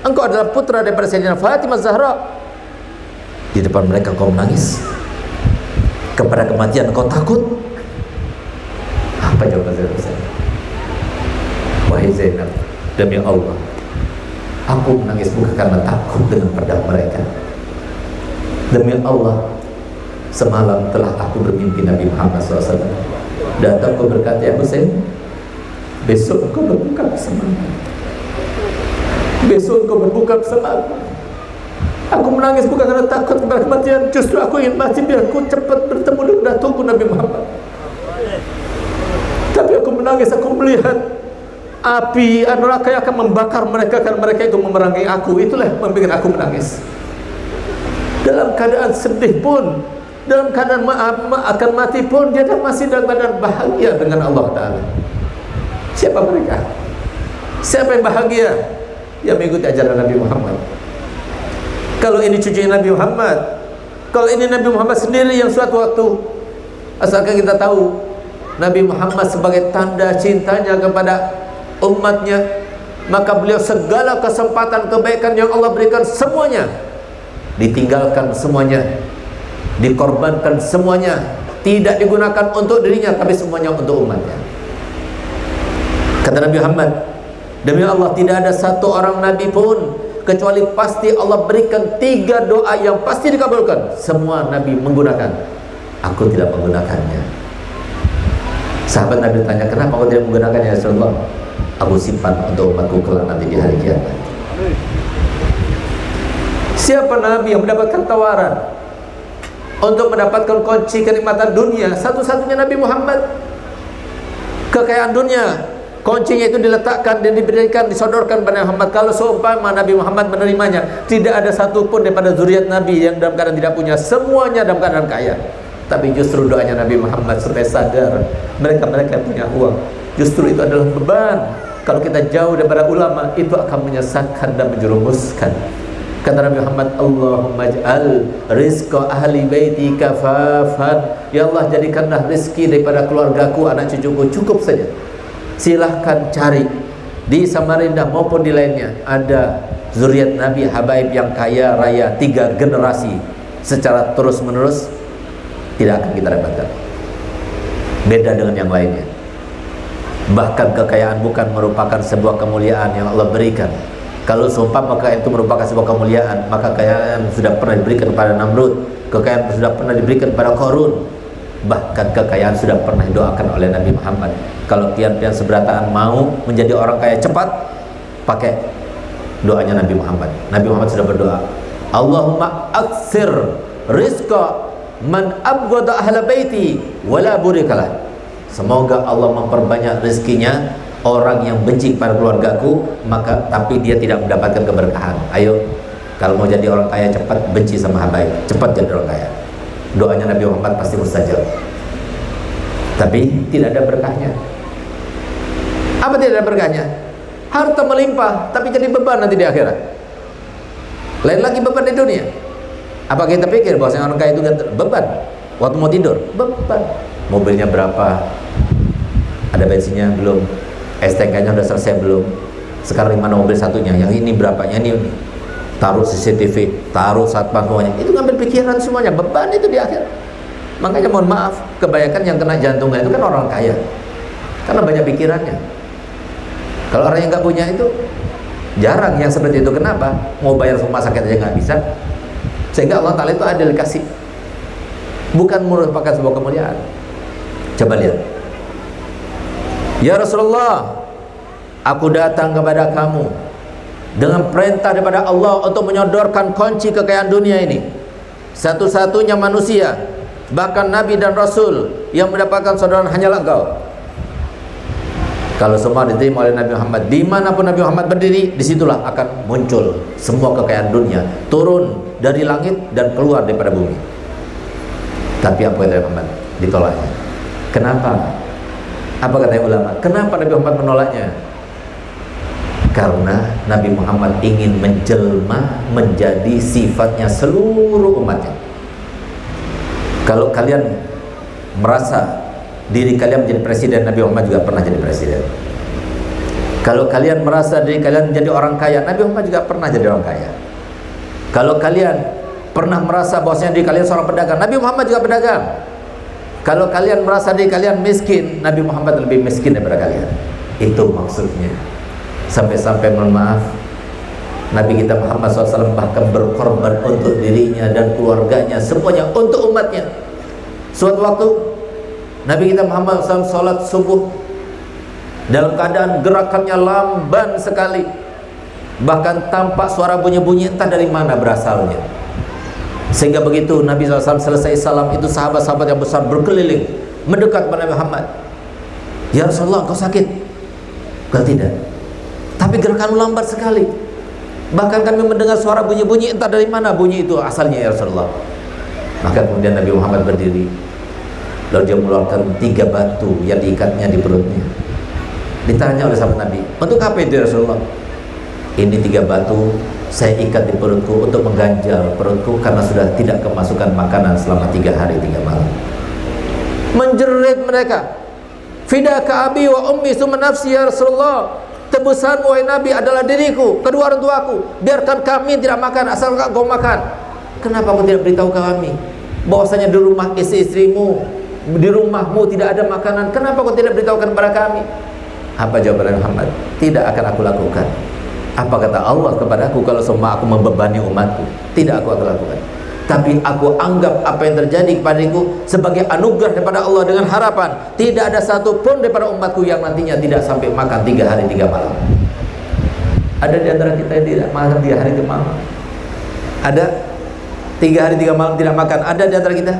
engkau adalah putra daripada Sayyidina Fatimah Zahra. Di depan mereka kau menangis, kepada kematian kau takut. Apa jawaban Zainab? Wahai Zainab, demi Allah, aku menangis bukan karena takut dengan pedang mereka. Demi Allah, semalam telah aku bermimpi Nabi Muhammad SAW. Datang kau berkata, ya Husain, besok kau berbuka bersama. Besok kau berbuka bersama. Aku menangis bukan karena takut kepada kematian, justru aku ingin mati biar aku cepat bertemu dengan datukku Nabi Muhammad. Tapi aku menangis, aku melihat api neraka yang akan membakar mereka karena mereka itu memerangi aku. Itulah yang membuat aku menangis. Dalam keadaan sedih pun, dalam keadaan akan mati pun, dia masih dalam keadaan bahagia dengan Allah Ta'ala. Siapa mereka? Siapa yang bahagia? Yang mengikuti ajaran Nabi Muhammad. Kalau ini cucunya Nabi Muhammad, kalau ini Nabi Muhammad sendiri yang suatu waktu, asalkan kita tahu Nabi Muhammad sebagai tanda cintanya kepada umatnya, maka beliau segala kesempatan kebaikan yang Allah berikan semuanya ditinggalkan, semuanya dikorbankan, semuanya tidak digunakan untuk dirinya, tapi semuanya untuk umatnya. Kata Nabi Muhammad, demi Allah tidak ada satu orang Nabi pun kecuali pasti Allah berikan 3 doa yang pasti dikabulkan. Semua Nabi menggunakan, aku tidak menggunakannya. Sahabat Nabi tanya, kenapa kau tidak menggunakannya ya Rasulullah? Aku simpan untuk umatku kelak nanti di hari kiamat. Siapa Nabi yang mendapatkan tawaran untuk mendapatkan kunci kenikmatan dunia? Satu-satunya Nabi Muhammad. Kekayaan dunia, Kuncinya itu diletakkan dan diberikan, disodorkan pada Muhammad. Kalau seumpama Nabi Muhammad menerimanya, tidak ada satupun daripada zuriat Nabi yang dalam keadaan tidak punya, semuanya dalam keadaan kaya. Tapi justru doanya Nabi Muhammad supaya sadar mereka-mereka punya uang, justru itu adalah beban. Kalau kita jauh daripada ulama, itu akan menyesatkan dan menjerumuskan. Kata Nabi Muhammad, Allahumma ij'al rizqa ahli baiti kafafan. Ya Allah, jadikanlah rezeki daripada keluargaku, anak cucuku cukup saja. Silahkan cari di Samarinda maupun di lainnya, ada zuriat Nabi habaib yang kaya raya 3 generasi secara terus menerus, tidak akan kita dapatkan. Beda dengan yang lainnya. Bahkan kekayaan bukan merupakan sebuah kemuliaan yang Allah berikan. Kalau seumpama kekayaan itu merupakan sebuah kemuliaan, maka kekayaan sudah pernah diberikan kepada Namrud, kekayaan sudah pernah diberikan kepada Qarun, bahkan kekayaan sudah pernah didoakan oleh Nabi Muhammad. Kalau pian-pian seberataan mau menjadi orang kaya cepat, pakai doanya Nabi Muhammad. Nabi Muhammad sudah berdoa, Allahumma aksir rizqa man abghada ahla baiti wala burikalah. Semoga Allah memperbanyak rezekinya orang yang benci pada keluargaku, maka tapi dia tidak mendapatkan keberkahan. Ayo, kalau mau jadi orang kaya cepat, benci sama habaib, cepat jadi orang kaya. Doanya Nabi Muhammad pasti mustajab. Tapi tidak ada berkahnya. Apa tidak ada berkahnya? Harta melimpah, tapi jadi beban nanti di akhirat. Lain lagi beban di dunia. Apa kita pikir bahwa orang kaya itu beban? Waktu mau tidur, beban. Mobilnya berapa? Ada bensinnya belum? STNK-nya udah selesai belum? Sekarang di mana mobil satunya? Yang ini berapanya? Ini taruh CCTV, taruh satpam semuanya. Itu ngambil pikiran semuanya, beban itu di akhir. Makanya mohon maaf, kebanyakan yang kena jantungnya itu kan orang kaya, karena banyak pikirannya. Kalau orang yang nggak punya itu jarang yang seperti itu. Kenapa? Mau bayar rumah sakit aja nggak bisa. Sehingga Allah Ta'ala itu adil kasih, bukan merupakan sebuah kemuliaan. Coba lihat, ya Rasulullah, aku datang kepada kamu dengan perintah daripada Allah untuk menyodorkan kunci kekayaan dunia ini. Satu-satunya manusia, bahkan Nabi dan Rasul yang mendapatkan sodoran hanyalah engkau. Kalau semua diterima oleh Nabi Muhammad, dimanapun Nabi Muhammad berdiri, disitulah akan muncul semua kekayaan dunia, turun dari langit dan keluar daripada bumi. Tapi apa kata Nabi Muhammad? Ditolaknya. Kenapa? Apa kata ulama? Kenapa Nabi Muhammad menolaknya? Karena Nabi Muhammad ingin menjelma menjadi sifatnya seluruh umatnya. Kalau kalian merasa diri kalian menjadi presiden, Nabi Muhammad juga pernah jadi presiden. Kalau kalian merasa diri kalian menjadi orang kaya, Nabi Muhammad juga pernah jadi orang kaya. Kalau kalian pernah merasa bahwasanya diri kalian seorang pedagang, Nabi Muhammad juga pedagang. Kalau kalian merasa diri kalian miskin, Nabi Muhammad lebih miskin daripada kalian. Itu maksudnya. Sampai-sampai mohon maaf, Nabi kita Muhammad SAW bahkan berkorban untuk dirinya dan keluarganya, semuanya untuk umatnya. Suatu waktu Nabi kita Muhammad SAW sholat subuh dalam keadaan gerakannya lamban sekali, bahkan tampak suara bunyi-bunyi entah dari mana berasalnya. Sehingga begitu Nabi SAW selesai salam, itu sahabat-sahabat yang besar berkeliling mendekat kepada Nabi Muhammad. Ya Rasulullah, engkau sakit? Kau tidak. Tapi gerakan lambat sekali. Bahkan kami mendengar suara bunyi-bunyi entah dari mana bunyi itu asalnya ya Rasulullah. Maka kemudian Nabi Muhammad berdiri, lalu dia mengeluarkan 3 batu yang diikatnya di perutnya. Ditanya oleh sahabat Nabi, untuk apa itu ya Rasulullah? Ini 3 batu saya ikat di perutku untuk mengganjal perutku karena sudah tidak kemasukan makanan selama 3 hari 3 malam. Menjerit mereka, fidaka abi wa ummi summa nafsi ya Rasulullah. Tebusan wahai Nabi adalah diriku, kedua orang tuaku. Biarkan kami tidak makan asal kau makan. Kenapa kau tidak beritahu kami bahwasanya di rumah istri-istrimu, di rumahmu tidak ada makanan? Kenapa kau tidak beritahukan kepada kami? Apa jawaban Muhammad? Tidak akan aku lakukan. Apa kata Allah kepadaku kalau semua aku membebani umatku? Tidak aku lakukan. Tapi aku anggap apa yang terjadi kepadaku sebagai anugerah daripada Allah, dengan harapan tidak ada satu pun daripada umatku yang nantinya tidak sampai makan 3 hari 3 malam. Ada di antara kita yang tidak makan 3 hari 3 malam? Ada 3 hari 3 malam tidak makan? Ada di antara kita?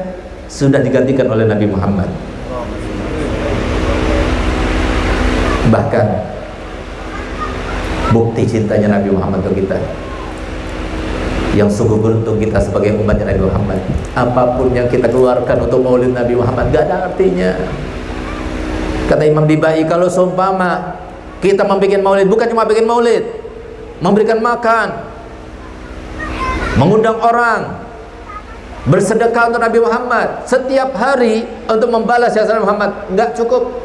Sudah digantikan oleh Nabi Muhammad. Bahkan bukti cintanya Nabi Muhammad untuk kita, yang sungguh beruntung kita sebagai umatnya Nabi Muhammad. Apapun yang kita keluarkan untuk maulid Nabi Muhammad gak ada artinya. Kata Imam Bibai, kalau seumpama kita membuat maulid, bukan cuma bikin maulid, memberikan makan, mengundang orang, bersedekah untuk Nabi Muhammad setiap hari untuk membalas jasa Nabi Muhammad, nggak cukup.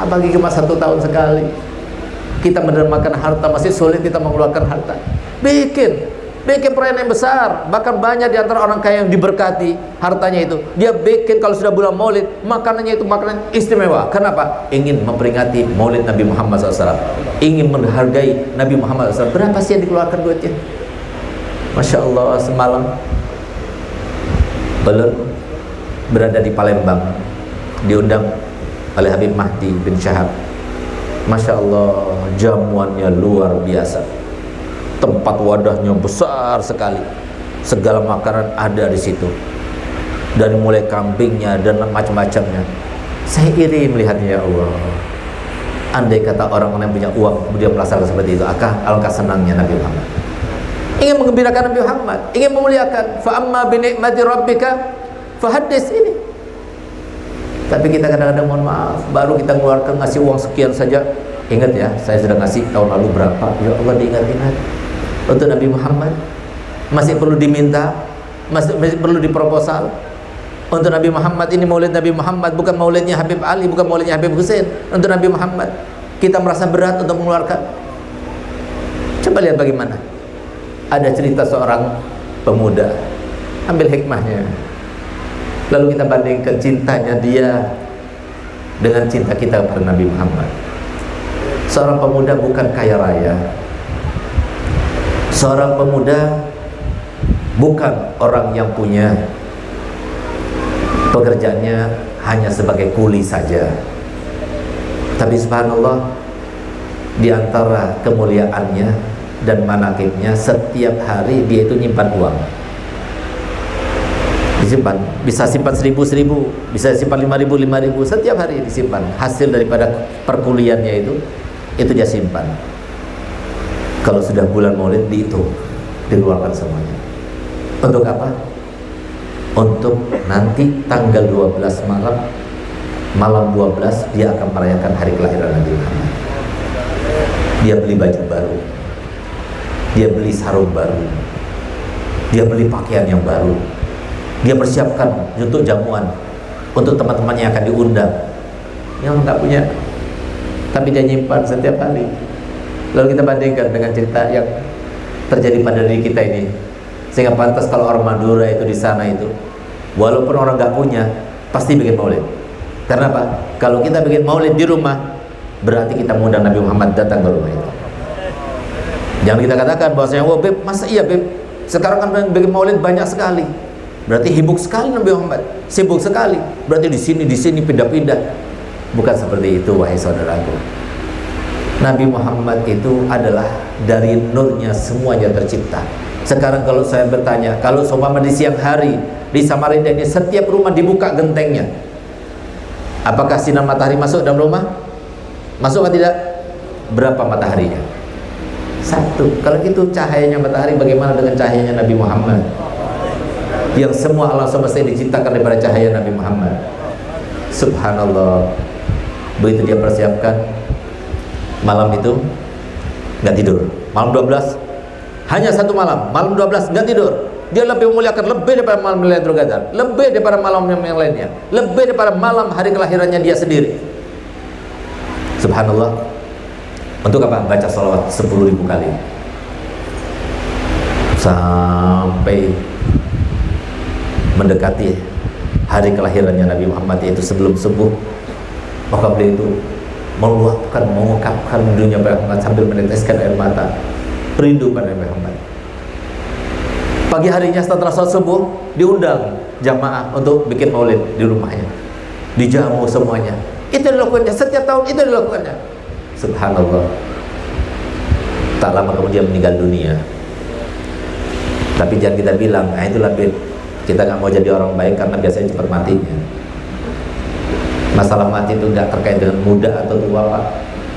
Apalagi cuma 1 tahun sekali kita mendermakan harta, masih sulit kita mengeluarkan harta. Bikin perayaan yang besar. Bahkan banyak di antara orang kaya yang diberkati hartanya itu, dia bikin kalau sudah bulan maulid, makanannya itu makanan istimewa. Kenapa? Ingin memperingati maulid Nabi Muhammad SAW, ingin menghargai Nabi Muhammad SAW. Berapa sih yang dikeluarkan duitnya? Masya Allah, semalam belum berada di Palembang, diundang oleh Habib Mahdi bin Syahab. Masya Allah, jamuannya luar biasa, tempat wadahnya besar sekali, segala makanan ada di situ, dari mulai kambingnya dan macam-macamnya. Saya iri melihatnya, ya Allah. Andai kata orang-orang yang punya uang kemudian melaksanakan seperti itu, alangkah senangnya Nabi Muhammad. Ingin mengembirakan Nabi Muhammad, ingin memuliakan. Fa amma bi ni'mati rabbika fahaddits ini. Tapi kita kadang-kadang, mohon maaf, baru kita mengeluarkan ngasih uang sekian saja. Ingat ya, saya sudah ngasih tahun lalu berapa. Ya Allah, diingat-ingat. Untuk Nabi Muhammad masih perlu diminta, masih perlu diproposal. Untuk Nabi Muhammad, ini maulid Nabi Muhammad, bukan maulidnya Habib Ali, bukan maulidnya Habib Hussein. Untuk Nabi Muhammad kita merasa berat untuk mengeluarkan. Coba lihat bagaimana. Ada cerita seorang pemuda, ambil hikmahnya, lalu kita bandingkan cintanya dia dengan cinta kita kepada Nabi Muhammad. Seorang pemuda bukan kaya raya, seorang pemuda bukan orang yang punya pekerjaannya hanya sebagai kuli saja, tapi subhanallah, di antara kemuliaannya dan manakibnya, setiap hari dia itu nyimpan uang. Disimpan, bisa simpan 1.000, bisa simpan 5.000, setiap hari disimpan. Hasil daripada perkuliannya itu dia simpan. Kalau sudah bulan maulid dihitung, dikeluarkan semuanya. Untuk apa? Untuk nanti tanggal 12 malam 12 dia akan merayakan hari kelahiran Nabi Muhammad. Dia beli baju baru, dia beli sarung baru, dia beli pakaian yang baru, dia persiapkan untuk jamuan untuk teman-temannya yang akan diundang yang nggak punya, tapi dia nyimpan setiap hari. Lalu kita bandingkan dengan cerita yang terjadi pada diri kita ini, sehingga pantas kalau orang Madura itu di sana itu, walaupun orang nggak punya, pasti bikin maulid. Karena apa? Kalau kita bikin maulid di rumah, berarti kita mengundang Nabi Muhammad datang ke rumah itu. Jangan kita katakan bahwasanya, oh Beb, masa iya Beb, sekarang kan bikin maulid banyak sekali, berarti hibuk sekali Nabi Muhammad, sibuk sekali, berarti di sini pindah-pindah. Bukan seperti itu, wahai saudaraku. Nabi Muhammad itu adalah dari nurnya semuanya tercipta. Sekarang kalau saya bertanya, kalau seumpama di siang hari di Samarinda ini setiap rumah dibuka gentengnya, apakah sinar matahari masuk dalam rumah? Masuk atau tidak? Berapa mataharinya? 1. Kalau gitu cahayanya matahari, bagaimana dengan cahayanya Nabi Muhammad yang semua alam semesta diciptakan daripada cahaya Nabi Muhammad? Subhanallah. Begitu dia persiapkan, malam itu nggak tidur. Malam 12, hanya 1 malam, malam 12 nggak tidur. Dia lebih memuliakan, lebih daripada malam Lailatul Qadar, lebih daripada malam yang lainnya, lebih daripada malam hari kelahirannya dia sendiri. Subhanallah. Untuk apa? Baca salawat 10.000 kali sampai mendekati hari kelahirannya Nabi Muhammad, yaitu sebelum subuh. Maka beliau itu meluapkan, mengungkapkan dunia Muhammad sambil meneteskan air mata, rindu pada Nabi Muhammad. Pagi harinya setelah salat subuh diundang jamaah untuk bikin maulid di rumahnya, dijamu semuanya. Itu dilakukannya setiap tahun, itu dilakukannya. Subhanallah. Tak lama kemudian meninggal dunia. Tapi jangan kita bilang, nah itulah kita nggak mau jadi orang baik karena biasanya cepat matinya. Masalah mati itu nggak terkait dengan muda atau tua, Pak.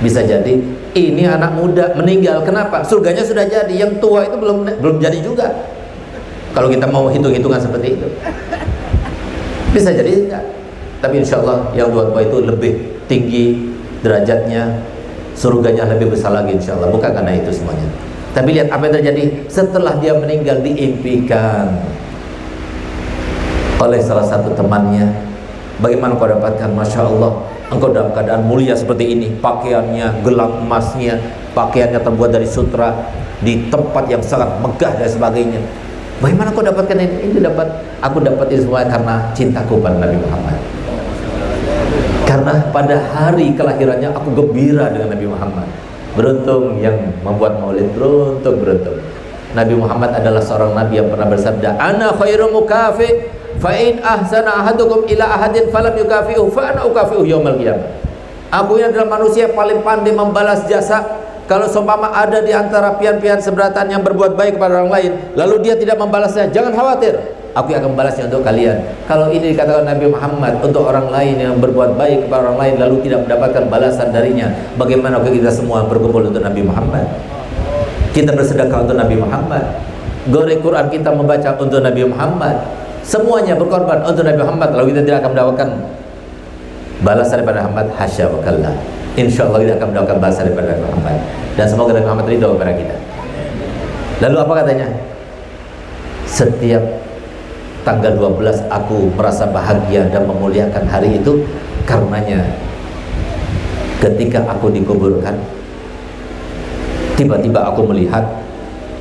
Bisa jadi ini anak muda meninggal, kenapa? Surganya sudah jadi, yang tua itu belum jadi juga. Kalau kita mau hitung-hitungan seperti itu, bisa jadi enggak. Tapi insya Allah yang tua-tua itu lebih tinggi derajatnya, surganya lebih besar lagi insya Allah. Bukan karena itu semuanya, tapi lihat apa yang terjadi setelah dia meninggal. Diimpikan oleh salah satu temannya, bagaimana kau dapatkan? Masya Allah, engkau dalam keadaan mulia seperti ini, pakaiannya gelang emasnya, pakaiannya terbuat dari sutra, di tempat yang sangat megah dan sebagainya. Bagaimana kau dapatkan ini? Aku dapat ini semua karena cintaku pada Nabi Muhammad. Karena pada hari kelahirannya aku gembira dengan Nabi Muhammad. Beruntung yang membuat maulid, beruntung. Nabi Muhammad adalah seorang nabi yang pernah bersabda, "Ana khairu mukafi, fa in ahsana ahadukum ila ahadin falam yukafi'u fa ana ukafi'u yaumil qiyamah." Aku yang adalah manusia yang paling pandai membalas jasa. Kalau seumpama ada di antara pian-pian seberatan yang berbuat baik kepada orang lain, lalu dia tidak membalasnya, jangan khawatir, aku akan membalasnya untuk kalian. Kalau ini dikatakan Nabi Muhammad untuk orang lain yang berbuat baik kepada orang lain lalu tidak mendapatkan balasan darinya, bagaimana kita semua berkumpul untuk Nabi Muhammad? Kita bersedekah untuk Nabi Muhammad, goreng Quran kita membaca untuk Nabi Muhammad, semuanya berkorban untuk Nabi Muhammad, lalu kita tidak akan mendapatkan balasan daripada Muhammad. Hasya wa kalla. Insya Allah kita akan mendapatkan balasan daripada Nabi Muhammad, dan semoga Nabi Muhammad ridho kepada kita. Lalu apa katanya? Setiap tanggal 12 aku merasa bahagia dan memuliakan hari itu, karenanya ketika aku dikuburkan, tiba-tiba aku melihat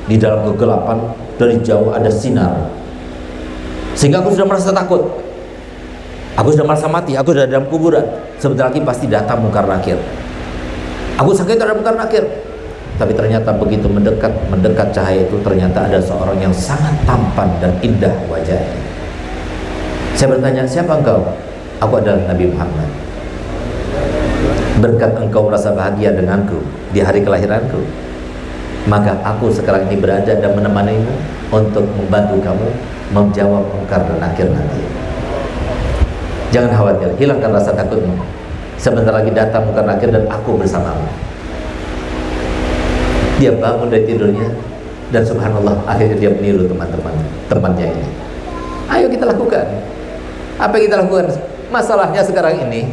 di dalam kegelapan dari jauh ada sinar, sehingga aku sudah merasa takut. Aku sudah merasa mati, aku sudah dalam kuburan. Sebentar lagi pasti datang mungkar nakir. Aku sakit ada mungkar nakir. Tapi ternyata begitu mendekat cahaya itu, ternyata ada seorang yang sangat tampan dan indah wajahnya. Saya bertanya, siapa engkau? Aku adalah Nabi Muhammad. Berkat engkau merasa bahagia denganku di hari kelahiranku, maka aku sekarang ini berada dan menemanimu untuk membantu kamu menjawab mungkar dan nakir nanti. Jangan khawatir, hilangkan rasa takutmu. Sebentar lagi datang mungkar nakir dan aku bersamamu. Dia bangun dari tidurnya dan subhanallah, akhirnya dia meniru temannya ini. Ayo kita lakukan. Apa yang kita lakukan? Masalahnya sekarang ini,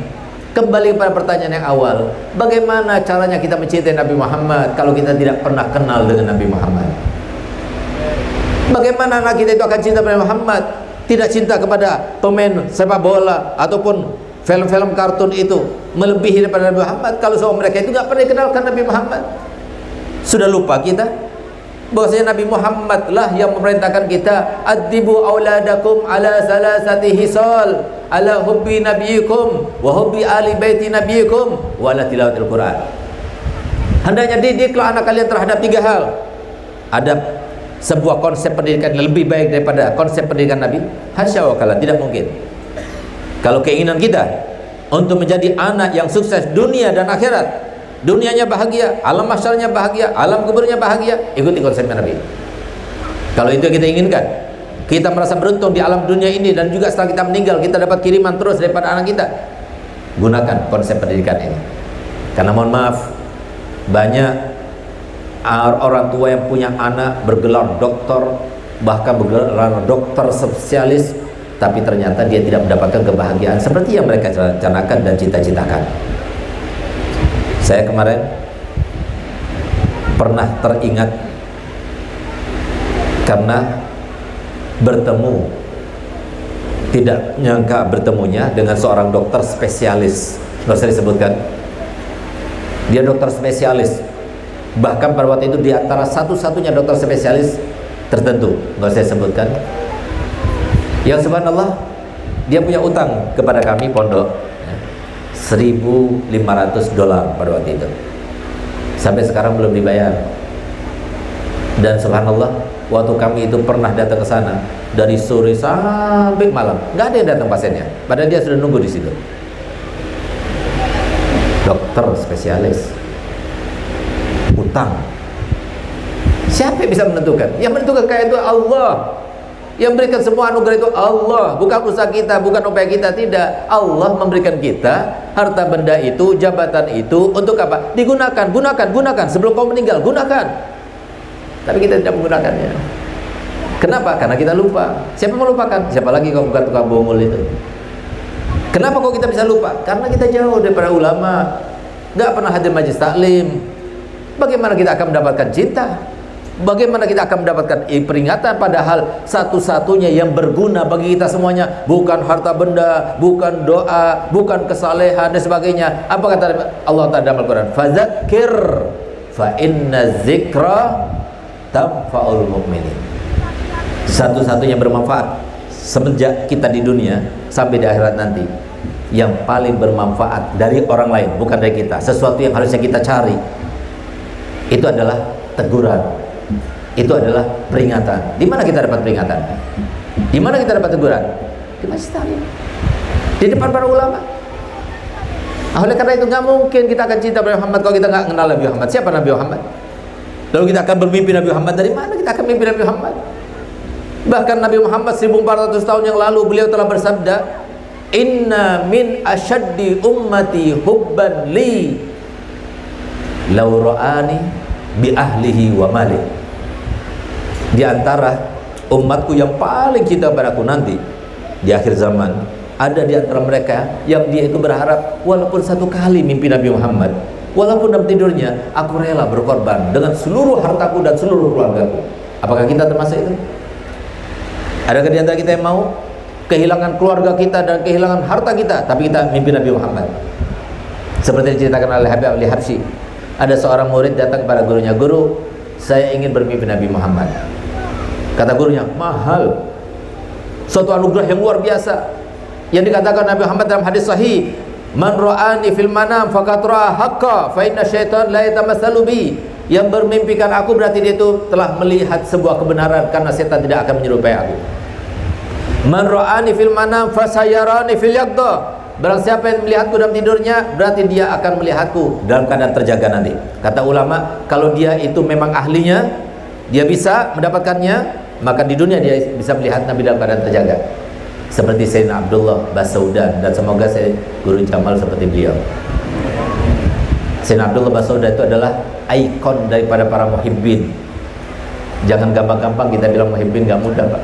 kembali pada pertanyaan yang awal, bagaimana caranya kita mencintai Nabi Muhammad kalau kita tidak pernah kenal dengan Nabi Muhammad? Bagaimana anak kita itu akan cinta pada Muhammad, tidak cinta kepada pemain sepak bola ataupun film-film kartun itu melebihi daripada Nabi Muhammad kalau semua mereka itu tidak pernah kenalkan Nabi Muhammad? Sudah lupa kita bahwasanya Nabi Muhammad lah yang memerintahkan kita, adibu auladakum ala salasati hisal, ala hubbi nabiyikum wa hubbi ali baiti nabiyikum wa ala tilawatil Quran. Hendaknya didiklah anak kalian terhadap 3 hal. Ada sebuah konsep pendidikan yang lebih baik daripada konsep pendidikan Nabi? Hasya wa kalla, tidak mungkin. Kalau keinginan kita untuk menjadi anak yang sukses dunia dan akhirat, dunianya bahagia, alam mahsyarnya bahagia, alam kuburnya bahagia, ikuti konsepnya Nabi. Kalau itu yang kita inginkan, kita merasa beruntung di alam dunia ini, dan juga setelah kita meninggal kita dapat kiriman terus daripada anak kita, gunakan konsep pendidikan ini. Karena mohon maaf, banyak orang tua yang punya anak bergelar doktor, bahkan bergelar dokter spesialis, tapi ternyata dia tidak mendapatkan kebahagiaan seperti yang mereka canangkan dan cita-citakan. Saya kemarin pernah teringat karena bertemu, tidak nyangka bertemunya dengan seorang dokter spesialis. Nggak usah disebutkan, dia dokter spesialis, bahkan pada waktu itu di antara satu-satunya dokter spesialis tertentu, nggak saya sebutkan, yang subhanallah dia punya utang kepada kami pondok $1.500 pada waktu itu, sampai sekarang belum dibayar. Dan subhanallah, waktu kami itu pernah datang ke sana dari sore sampai malam, nggak ada yang datang pasiennya, padahal dia sudah nunggu di situ. Dokter spesialis, utang. Siapa yang bisa menentukan? Yang menentukan kaya itu Allah. Yang berikan semua anugerah itu Allah, bukan usaha kita, bukan upaya kita, tidak. Allah memberikan kita harta benda itu, jabatan itu untuk apa? Digunakan, gunakan sebelum kau meninggal, gunakan. Tapi kita tidak menggunakannya. Kenapa? Karena kita lupa. Siapa melupakan? Siapa lagi kau bukan tukang bongol itu? Kenapa kok kita bisa lupa? Karena kita jauh daripada ulama, nggak pernah hadir majlis taklim. Bagaimana kita akan mendapatkan cinta? Bagaimana kita akan mendapatkan peringatan? Padahal satu-satunya yang berguna bagi kita semuanya bukan harta benda, bukan doa, bukan kesalehan dan sebagainya. Apa kata Allah Ta'ala dalam Al-Quran? Fadzakir fa inna dzikra tanfa'ul mu'minin. Satu-satunya bermanfaat semenjak kita di dunia sampai di akhirat nanti, yang paling bermanfaat dari orang lain, bukan dari kita, sesuatu yang harusnya kita cari, itu adalah teguran, itu adalah peringatan. Di mana kita dapat peringatan? Di mana kita dapat teguran? Di majlis taklim, di depan para ulama. Oleh karena itu nggak mungkin kita akan cinta Nabi Muhammad kalau kita nggak kenal Nabi Muhammad. Siapa Nabi Muhammad? Lalu kita akan bermimpi Nabi Muhammad. Dari mana kita akan mimpi Nabi Muhammad? Bahkan Nabi Muhammad 1400 tahun yang lalu beliau telah bersabda, inna min asyaddi ummati hubban li law ra'ani bi ahlihi wa mali. Di antara umatku yang paling cinta padaku nanti di akhir zaman, ada di antara mereka yang dia itu berharap walaupun satu kali mimpi Nabi Muhammad, walaupun dalam tidurnya, aku rela berkorban dengan seluruh hartaku dan seluruh keluargaku. Apakah kita termasuk itu? Adakah di antara kita yang mau kehilangan keluarga kita dan kehilangan harta kita, tapi kita mimpi Nabi Muhammad? Seperti diceritakan oleh Habib Ali Habsyi, ada seorang murid datang kepada gurunya, guru, saya ingin bermimpi Nabi Muhammad. Kata gurunya, mahal, suatu anugerah yang luar biasa yang dikatakan Nabi Muhammad dalam hadis sahih, man ra'ani fil manam faqad ra'a haqqa fa inna syaitan la yatamatsalu bi. Yang bermimpikan aku berarti dia itu telah melihat sebuah kebenaran, karena setan tidak akan menyerupai aku. Man ra'ani fil manam fasayarani fil yaqdha. Barang siapa yang melihatku dalam tidurnya, berarti dia akan melihatku dalam keadaan terjaga nanti. Kata ulama, kalau dia itu memang ahlinya, dia bisa mendapatkannya, maka di dunia dia bisa melihat Nabi dalam keadaan terjaga. Seperti Sayyidina Abdullah Basaudan, dan semoga saya guru Jamal seperti beliau. Sayyidina Abdullah Basaudan itu adalah ikon daripada para muhibbin. Jangan gampang-gampang kita bilang muhibbin, gak mudah Pak.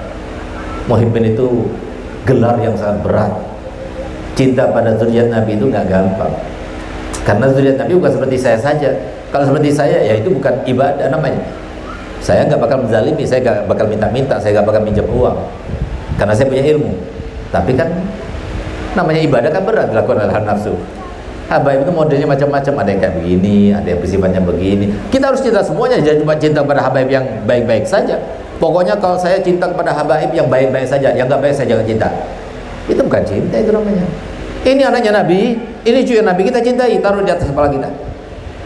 Muhibbin itu gelar yang sangat berat. Cinta pada zuriat Nabi itu gak gampang, karena zuriat Nabi bukan seperti saya saja. Kalau seperti saya, ya itu bukan ibadah namanya. Saya gak bakal menzalimi, saya gak bakal minta-minta, saya gak bakal minjam uang, karena saya punya ilmu. Tapi kan namanya ibadah kan berat dilakukan oleh nafsu. Habaib itu modelnya macam-macam, ada yang kayak begini, ada yang bersifatnya begini. Kita harus cinta semuanya, jangan cuma cinta pada habaib yang baik-baik saja. Pokoknya kalau saya cinta kepada habaib yang baik-baik saja, yang gak baik saya jangan cinta. Itu bukan cinta, itu namanya. Ini anaknya Nabi, ini cucu Nabi, kita cintai, taruh di atas kepala kita.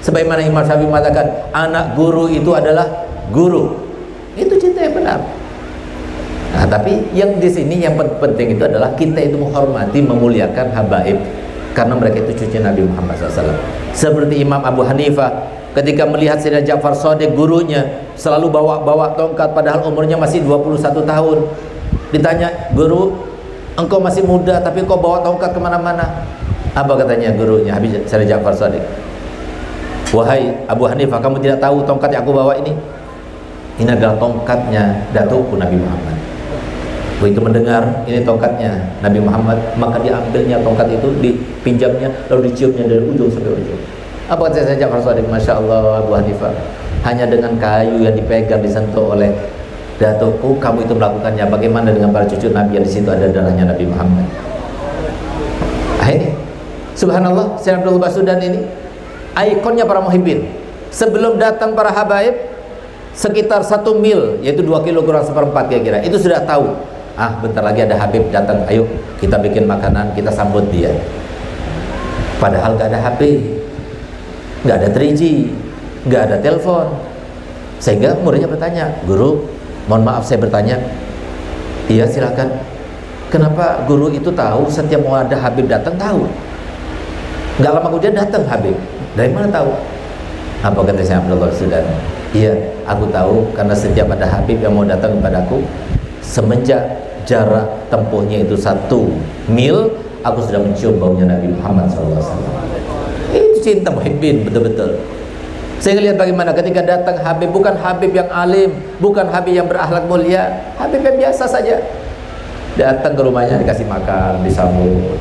Sebagaimana Imam Syafi'i mengatakan, anak guru itu adalah guru. Itu cinta yang benar. Nah, tapi yang di sini yang penting itu adalah kita itu menghormati, memuliakan habaib, karena mereka itu cucu Nabi Muhammad SAW. Seperti Imam Abu Hanifah, ketika melihat Sayyidina Ja'far Shadiq, gurunya, selalu bawa tongkat padahal umurnya masih 21 tahun. Ditanya, guru, engkau masih muda tapi engkau bawa tongkat kemana-mana. Apa katanya gurunya, Habib Sayyidina Ja'far Shadiq? Wahai Abu Hanifah, kamu tidak tahu tongkat yang aku bawa ini? Ini adalah tongkatnya datukku Nabi Muhammad. Begitu mendengar ini tongkatnya Nabi Muhammad, maka diambilnya tongkat itu, dipinjamnya, lalu diciumnya dari ujung sampai ujung. Apa kata saya Ja'far Shadiq? Masya Allah Abu Hanifah, hanya dengan kayu yang dipegang, disentuh oleh datukku, kamu itu melakukannya. Bagaimana dengan para cucu Nabi yang di situ ada darahnya Nabi Muhammad? Ini subhanallah, Sayyidina Abdullah Basaudan ini ikonnya para muhibbin. Sebelum datang para habaib, sekitar 1 mil, yaitu 2 kilo kurang seperempat kira-kira, itu sudah tahu, bentar lagi ada habib datang, ayo kita bikin makanan, kita sambut dia. Padahal gak ada HP, gak ada 3G, gak ada telepon. Sehingga muridnya bertanya, guru, mohon maaf saya bertanya. Iya silakan. Kenapa guru itu tahu setiap mau ada habib datang? Tahu. Gak lama kemudian datang habib. Dari mana tahu? Apa kata saya Abdullah Sudan? Iya, aku tahu karena setiap ada habib yang mau datang kepadaku, semenjak jarak tempuhnya itu 1 mil, aku sudah mencium baunya Nabi Muhammad SAW. Itu cinta muhibbin betul-betul. Saya lihat bagaimana ketika datang Habib, bukan Habib yang alim, bukan Habib yang berakhlak mulia, Habib yang biasa saja. Datang ke rumahnya, dikasih makan, disambut.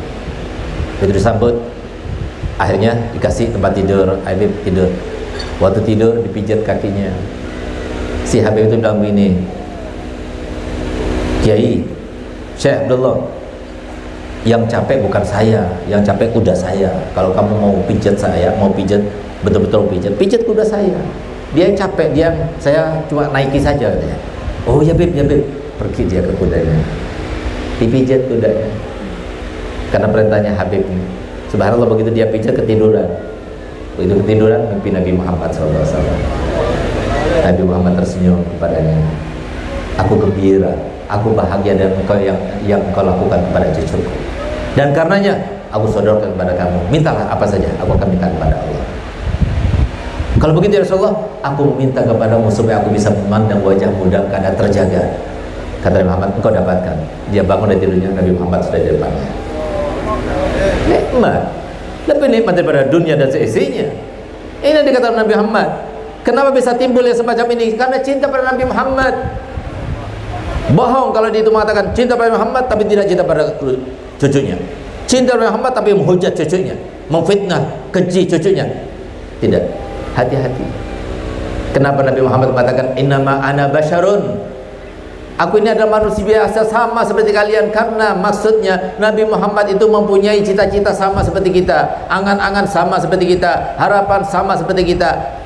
Begitu disambut, akhirnya dikasih tempat tidur. Habib tidur. Waktu tidur dipijat kakinya. Si Habib itu bilang begini, Kiai, Syekh Abdullah, yang capek bukan saya, yang capek kuda saya. Kalau kamu mau pijat saya, mau pijat betul-betul pijat kuda saya. Dia yang capek, saya cuma naiki saja. Oh ya Bib, pergi dia ke kudanya, dipijat kudanya. Karena perintahnya Habib ini. Subhanallah, begitu dia pijat ketiduran. Begitu ketiduran mimpi Nabi Muhammad SAW. Nabi Muhammad tersenyum kepadanya. Aku gembira, aku bahagia dan engkau yang engkau lakukan kepada cucuku. Dan karenanya aku sodorkan kepada kamu. Mintalah apa saja, aku akan minta kepada Allah. Kalau begitu ya Rasulullah, aku meminta kepadamu supaya aku bisa memandang wajahmu dalam keadaan terjaga. Kata Nabi Muhammad, engkau dapatkan. Dia bangun dari tidurnya, Nabi Muhammad sudah di depannya. Nikmat, lebih nikmat daripada dunia dan seisinya. Ini yang dikatakan Nabi Muhammad. Kenapa bisa timbul yang semacam ini? Karena cinta pada Nabi Muhammad. Bohong kalau dia itu mengatakan cinta pada Muhammad tapi tidak cinta pada cucunya. Cinta pada Muhammad tapi menghujat cucunya, memfitnah, keji cucunya. Tidak. Hati-hati. Kenapa Nabi Muhammad mengatakan innama ana basyarun? Aku ini adalah manusia biasa sama seperti kalian. Karena maksudnya Nabi Muhammad itu mempunyai cita-cita sama seperti kita, angan-angan sama seperti kita, harapan sama seperti kita.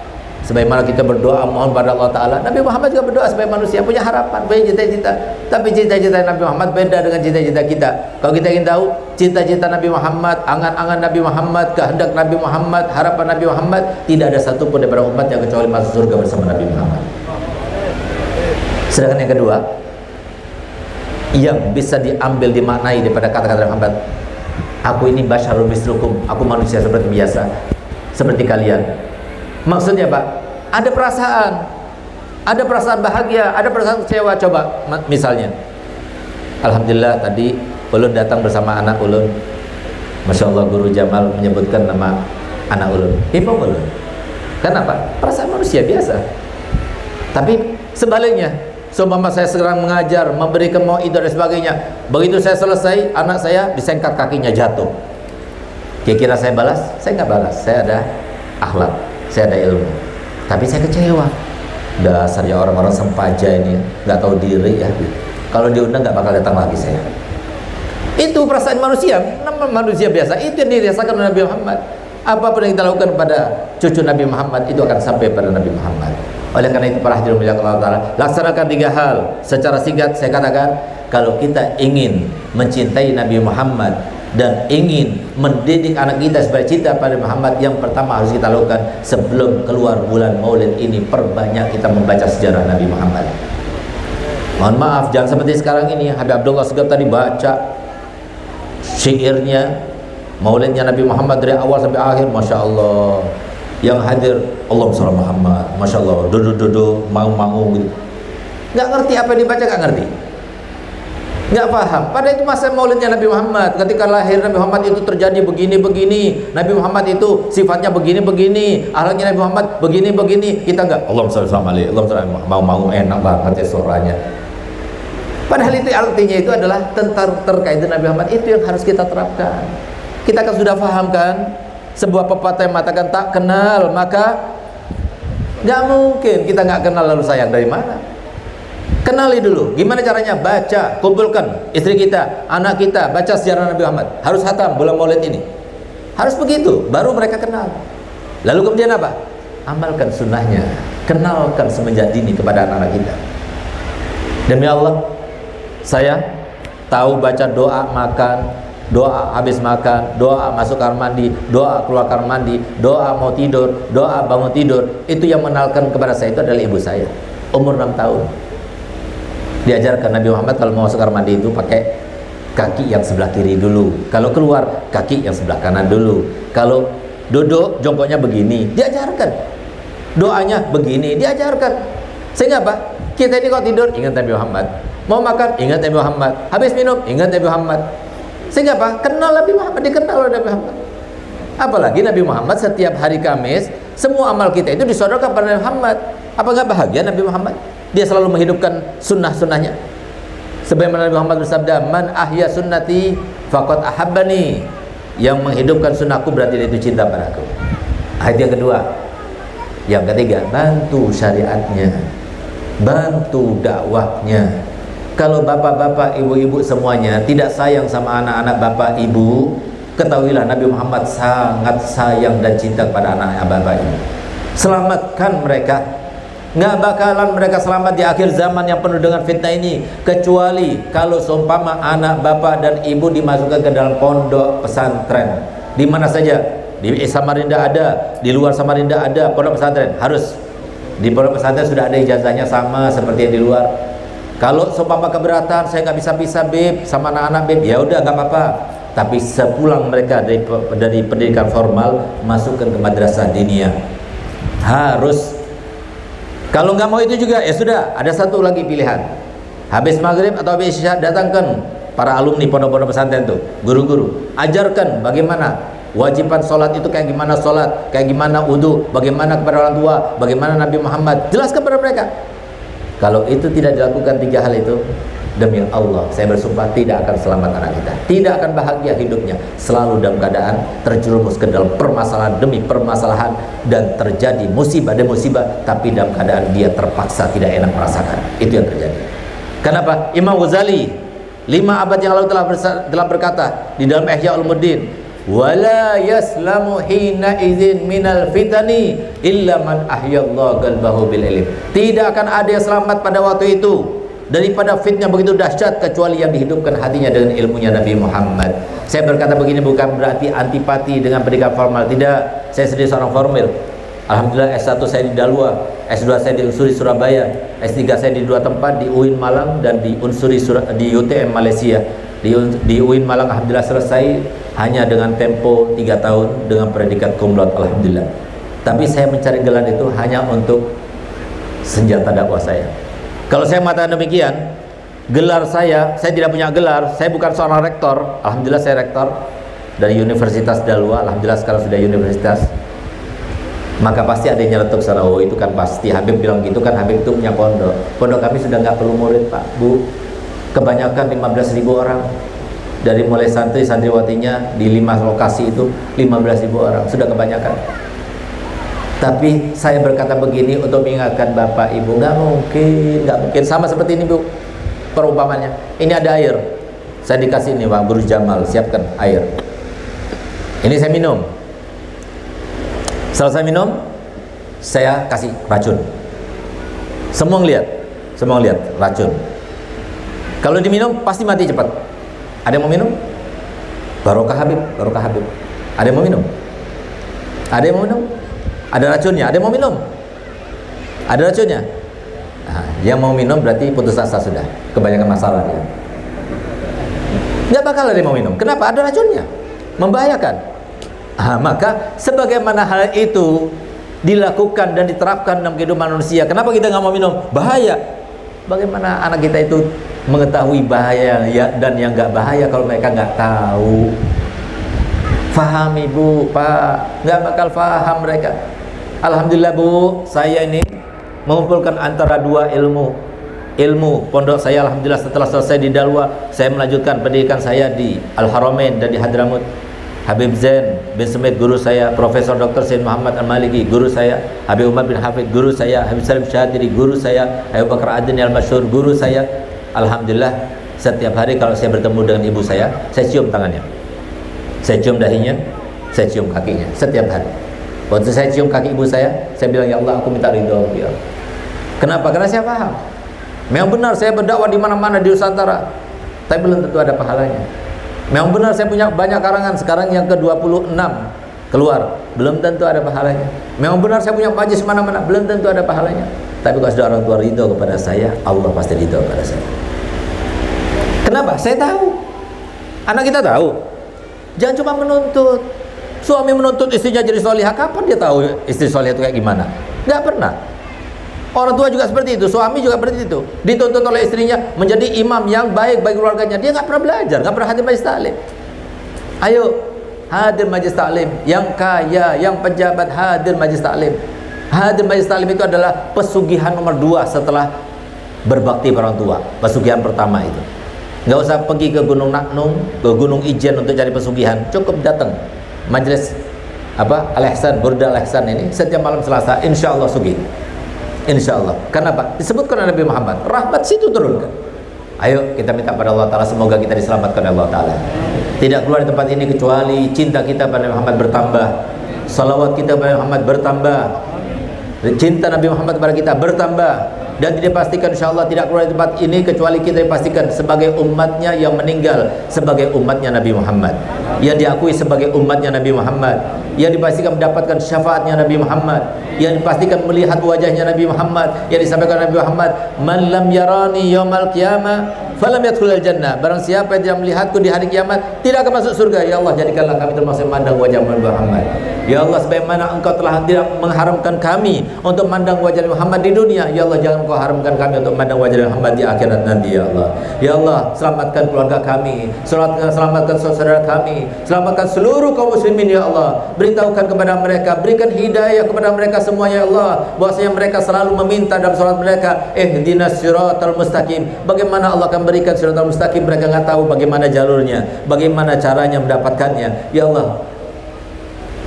Sebagaimana kita berdoa mohon pada Allah Ta'ala, Nabi Muhammad juga berdoa sebagai manusia, punya harapan, punya cita-cita. Tapi cita-cita Nabi Muhammad beda dengan cita-cita kita. Kalau kita ingin tahu cita-cita Nabi Muhammad, angan-angan Nabi Muhammad, kehendak Nabi Muhammad, harapan Nabi Muhammad, tidak ada satupun daripada umat yang kecuali masuk surga bersama Nabi Muhammad. Sedangkan yang kedua, yang bisa diambil, dimaknai daripada kata-kata Nabi Muhammad, aku ini basyarun mislukum, aku manusia seperti biasa, seperti kalian. Maksudnya Pak, ada perasaan bahagia, ada perasaan kecewa. Coba misalnya, alhamdulillah tadi ulun datang bersama anak ulun. Masya Allah, Guru Jamal menyebutkan nama anak ulun, Hipong ulun. Kenapa? Perasaan manusia biasa. Tapi sebaliknya, seumpama saya sekarang mengajar, memberikan mau'idhah dan sebagainya, begitu saya selesai, anak saya disengkat kakinya jatuh. Kira-kira saya balas? Saya nggak balas. Saya ada akhlak, saya ada ilmu. Tapi saya kecewa. Dasarnya orang-orang sempaja ini, nggak tahu diri ya. Kalau diundang nggak bakal datang lagi saya. Itu perasaan manusia, nama manusia biasa. Itu yang dirasakan oleh Nabi Muhammad. Apapun yang kita lakukan pada cucu Nabi Muhammad itu akan sampai pada Nabi Muhammad. Oleh karena itu para hadirin mulia Allah Ta'ala, laksanakan 3 hal. Secara singkat saya katakan, kalau kita ingin mencintai Nabi Muhammad dan ingin mendidik anak kita supaya cinta pada Muhammad, yang pertama harus kita lakukan sebelum keluar bulan Maulid ini, perbanyak kita membaca sejarah Nabi Muhammad. Mohon maaf, jangan seperti sekarang ini. Habib Abdullah Segaf tadi baca syairnya Maulidnya Nabi Muhammad dari awal sampai akhir, Masya Allah. Yang hadir Allahumma sholli Muhammad, Masya Allah, duduk mau gitu. Nggak ngerti apa yang dibaca, nggak ngerti, nggak paham. Pada itu masa Maulidnya Nabi Muhammad, ketika lahir Nabi Muhammad itu terjadi begini-begini, Nabi Muhammad itu sifatnya begini-begini, akhlaknya Nabi Muhammad begini-begini. Kita nggak Allahumma sholli alaihi, mau enak banget ya suaranya. Padahal itu artinya itu adalah terkait dengan Nabi Muhammad. Itu yang harus kita terapkan. Kita kan sudah paham kan sebuah pepatah yang mengatakan tak kenal maka nggak mungkin. Kita nggak kenal lalu sayang dari mana? Kenali dulu. Gimana caranya? Baca, kumpulkan istri kita, anak kita, baca sejarah Nabi Muhammad. Harus khatam bulan Maulid ini. Harus begitu, baru mereka kenal. Lalu kemudian apa? Amalkan sunnahnya. Kenalkan semenjak dini kepada anak-anak kita. Demi Allah, saya tahu baca doa makan, doa habis makan, doa masuk kamar mandi, doa keluar kamar mandi, doa mau tidur, doa bangun tidur. Itu yang mengenalkan kepada saya itu adalah ibu saya, umur 6 tahun. Diajarkan Nabi Muhammad kalau mau masuk kamar mandi itu pakai kaki yang sebelah kiri dulu, kalau keluar kaki yang sebelah kanan dulu, kalau duduk jongkoknya begini, diajarkan. Doanya begini, diajarkan. Sehingga apa? Kita ini kalau tidur ingat Nabi Muhammad. Mau makan, ingat Nabi Muhammad. Habis minum, ingat Nabi Muhammad. Sehingga apa? Kenal Nabi Muhammad, dikenal oleh Nabi Muhammad. Apalagi Nabi Muhammad setiap hari Kamis, semua amal kita itu disodorkan pada Nabi Muhammad. Apa nggak bahagia Nabi Muhammad? Dia selalu menghidupkan sunnah-sunnahnya. Sebagaimana Nabi Muhammad bersabda, "Man ahya sunnati faqad ahabbani." Yang menghidupkan sunnahku berarti dia itu cinta padaku. Ayat yang kedua. Yang ketiga, bantu syariatnya, bantu dakwahnya. Kalau bapak-bapak, ibu-ibu semuanya tidak sayang sama anak-anak bapak ibu, ketahuilah Nabi Muhammad sangat sayang dan cinta kepada anak-anak bapak ibu. Selamatkan mereka. Nggak bakalan mereka selamat di akhir zaman yang penuh dengan fitnah ini, kecuali kalau seumpama anak bapak dan ibu dimasukkan ke dalam pondok pesantren. Di mana saja, di Samarinda ada, di luar Samarinda ada pondok pesantren. Harus di pondok pesantren sudah ada ijazahnya sama seperti yang di luar. Kalau seumpama keberatan, saya nggak bisa pisah beb sama anak-anak beb, ya udah nggak apa-apa. Tapi sepulang mereka dari pendidikan formal, masukkan ke madrasah diniyah. Harus. Kalau nggak mau itu juga, ya sudah, ada satu lagi pilihan. Habis maghrib atau habis isya, datangkan para alumni pondok-pondok pesantren tuh, guru-guru, ajarkan bagaimana wajiban sholat itu, kayak gimana sholat, kayak gimana wudu, bagaimana kepada orang tua, bagaimana Nabi Muhammad, jelaskan kepada mereka. Kalau itu tidak dilakukan tiga hal itu, demi Allah saya bersumpah tidak akan selamat anak kita, tidak akan bahagia hidupnya, selalu dalam keadaan terjerumus ke dalam permasalahan demi permasalahan, dan terjadi musibah demi musibah, tapi dalam keadaan dia terpaksa tidak enak merasakan. Itu yang terjadi. Kenapa? Imam Ghazali 5 abad yang lalu telah berkata di dalam Ihya Ulumuddin, wala yaslamu hina idzin minal fitani illa man ahyallahu qalbahu bil ilm. Tidak akan ada yang selamat pada waktu itu daripada fitnah begitu dahsyat kecuali yang dihidupkan hatinya dengan ilmunya Nabi Muhammad. Saya berkata begini bukan berarti antipati dengan pendidikan formal, tidak. Saya sendiri seorang formal. Alhamdulillah S1 saya di Dalwa, S2 saya di Unsuri Surabaya, S3 saya di 2 tempat, di UIN Malang dan di di UTM Malaysia. Di UIN Malang alhamdulillah selesai hanya dengan tempo 3 tahun dengan predikat cum laude, alhamdulillah. Tapi saya mencari gelar itu hanya untuk senjata dakwah saya. Kalau saya mengatakan demikian, gelar saya tidak punya gelar, saya bukan seorang rektor. Alhamdulillah saya rektor dari Universitas Dalwa, alhamdulillah sekarang sudah universitas. Maka pasti ada yang nyeletuk sana, oh itu kan pasti Habib bilang gitu kan, Habib itu punya pondok. Pondok kami sudah nggak perlu murid Pak, Bu. Kebanyakan 15.000 orang. Dari mulai santriwatinya di 5 lokasi itu 15.000 orang, sudah kebanyakan. Tapi saya berkata begini untuk mengingatkan Bapak Ibu, nggak mungkin sama seperti ini Bu. Perumpamannya, ini ada air, saya dikasih ini Pak Guru Jamal, siapkan air. Ini saya minum. Selesai minum, saya kasih racun. Semua ngeliat racun. Kalau diminum pasti mati cepat. Ada yang mau minum? Barokah Habib. Ada yang mau minum? Ada yang mau minum? Ada racunnya. Ada yang mau minum? Ada racunnya. Nah, yang mau minum berarti putus asa sudah. Kebanyakan masalah dia. Nggak bakal ada yang mau minum. Kenapa? Ada racunnya. Membahayakan. Maka sebagaimana hal itu dilakukan dan diterapkan dalam kehidupan manusia, kenapa kita nggak mau minum? Bahaya. Bagaimana anak kita itu mengetahui bahaya dan yang nggak bahaya kalau mereka nggak tahu? Faham Ibu, Pak, nggak bakal faham mereka. Alhamdulillah Bu, saya ini mengumpulkan antara 2 ilmu pondok saya. Alhamdulillah setelah selesai di Dalwa, saya melanjutkan pendidikan saya di Al-Haramain dan di Hadramut. Habib Zain bin Sumit guru saya, Profesor Dr. Said Muhammad Al-Maliki guru saya, Habib Umar bin Hafid guru saya, Habib Salim Syadiri guru saya, Habib Bakar Adin Al-Masyhur guru saya. Alhamdulillah setiap hari kalau saya bertemu dengan ibu saya cium tangannya, saya cium dahinya, saya cium kakinya setiap hari. Waktu saya cium kaki ibu saya bilang, ya Allah aku minta ridho ya. Kenapa? Karena saya paham memang benar saya berdakwah di mana-mana di Nusantara, tapi belum tentu ada pahalanya. Memang benar saya punya banyak karangan, sekarang yang ke-26 keluar, belum tentu ada pahalanya. Memang benar saya punya majlis mana-mana, belum tentu ada pahalanya. Tapi kalau sudah orang tua ridho kepada saya, Allah pasti ridho kepada saya. Kenapa? Saya tahu. Anak kita tahu. Jangan cuma menuntut. Suami menuntut istrinya jadi solihah, kapan dia tahu istri solihah itu kayak gimana? Nggak pernah. Orang tua juga seperti itu, suami juga seperti itu. Dituntut oleh istrinya menjadi imam yang baik bagi keluarganya. Dia nggak pernah belajar, nggak pernah hadir majlis taklim. Ayo hadir majlis taklim. Yang kaya, yang pejabat hadir majlis taklim. Hadir majlis taklim itu adalah pesugihan nomor 2 setelah berbakti pada orang tua. Pesugihan pertama itu. Nggak usah pergi ke Gunung Naknung, ke Gunung Ijen untuk cari pesugihan. Cukup datang majlis Al-Ihsan, Burda Al-Ihsan ini setiap malam Selasa, insya Allah sugih. Insya Allah. Kenapa? Disebutkan oleh Nabi Muhammad, rahmat situ turunkan. Ayo kita minta pada Allah Ta'ala, semoga kita diselamatkan oleh Allah Ta'ala. Tidak keluar di tempat ini kecuali cinta kita pada Nabi Muhammad bertambah, salawat kita pada Nabi Muhammad bertambah, cinta Nabi Muhammad kepada kita bertambah. Dan tidak pastikan insyaAllah tidak keluar di tempat ini kecuali kita dipastikan sebagai umatnya yang meninggal sebagai umatnya Nabi Muhammad, yang diakui sebagai umatnya Nabi Muhammad, yang dipastikan mendapatkan syafaatnya Nabi Muhammad, yang dipastikan melihat wajahnya Nabi Muhammad, yang disampaikan Nabi Muhammad, man lam yarani yaumal qiyamah falam yadkhulul jannah. Barang siapa yang tidak melihatku di hari kiamat tidak akan masuk surga. Ya Allah, jadikanlah kami termasuk mandang wajah Nabi Muhammad. Ya Allah, sebagaimana Engkau telah tidak mengharamkan kami untuk mandang wajah Muhammad di dunia, ya Allah jangan Kau haramkan kami untuk mandang wajah Muhammad di akhirat nanti, ya Allah. Ya Allah, selamatkan keluarga kami, selamatkan saudara kami, selamatkan seluruh kaum muslimin, ya Allah. Beritahukan kepada mereka, berikan hidayah kepada mereka semuanya, ya Allah, bahwasanya mereka selalu meminta dalam salat mereka, ihdinas siratal mustaqim. Bagaimana Allah akan berikan siratal mustaqim, mereka nggak tahu bagaimana jalurnya, bagaimana caranya mendapatkannya. Ya Allah,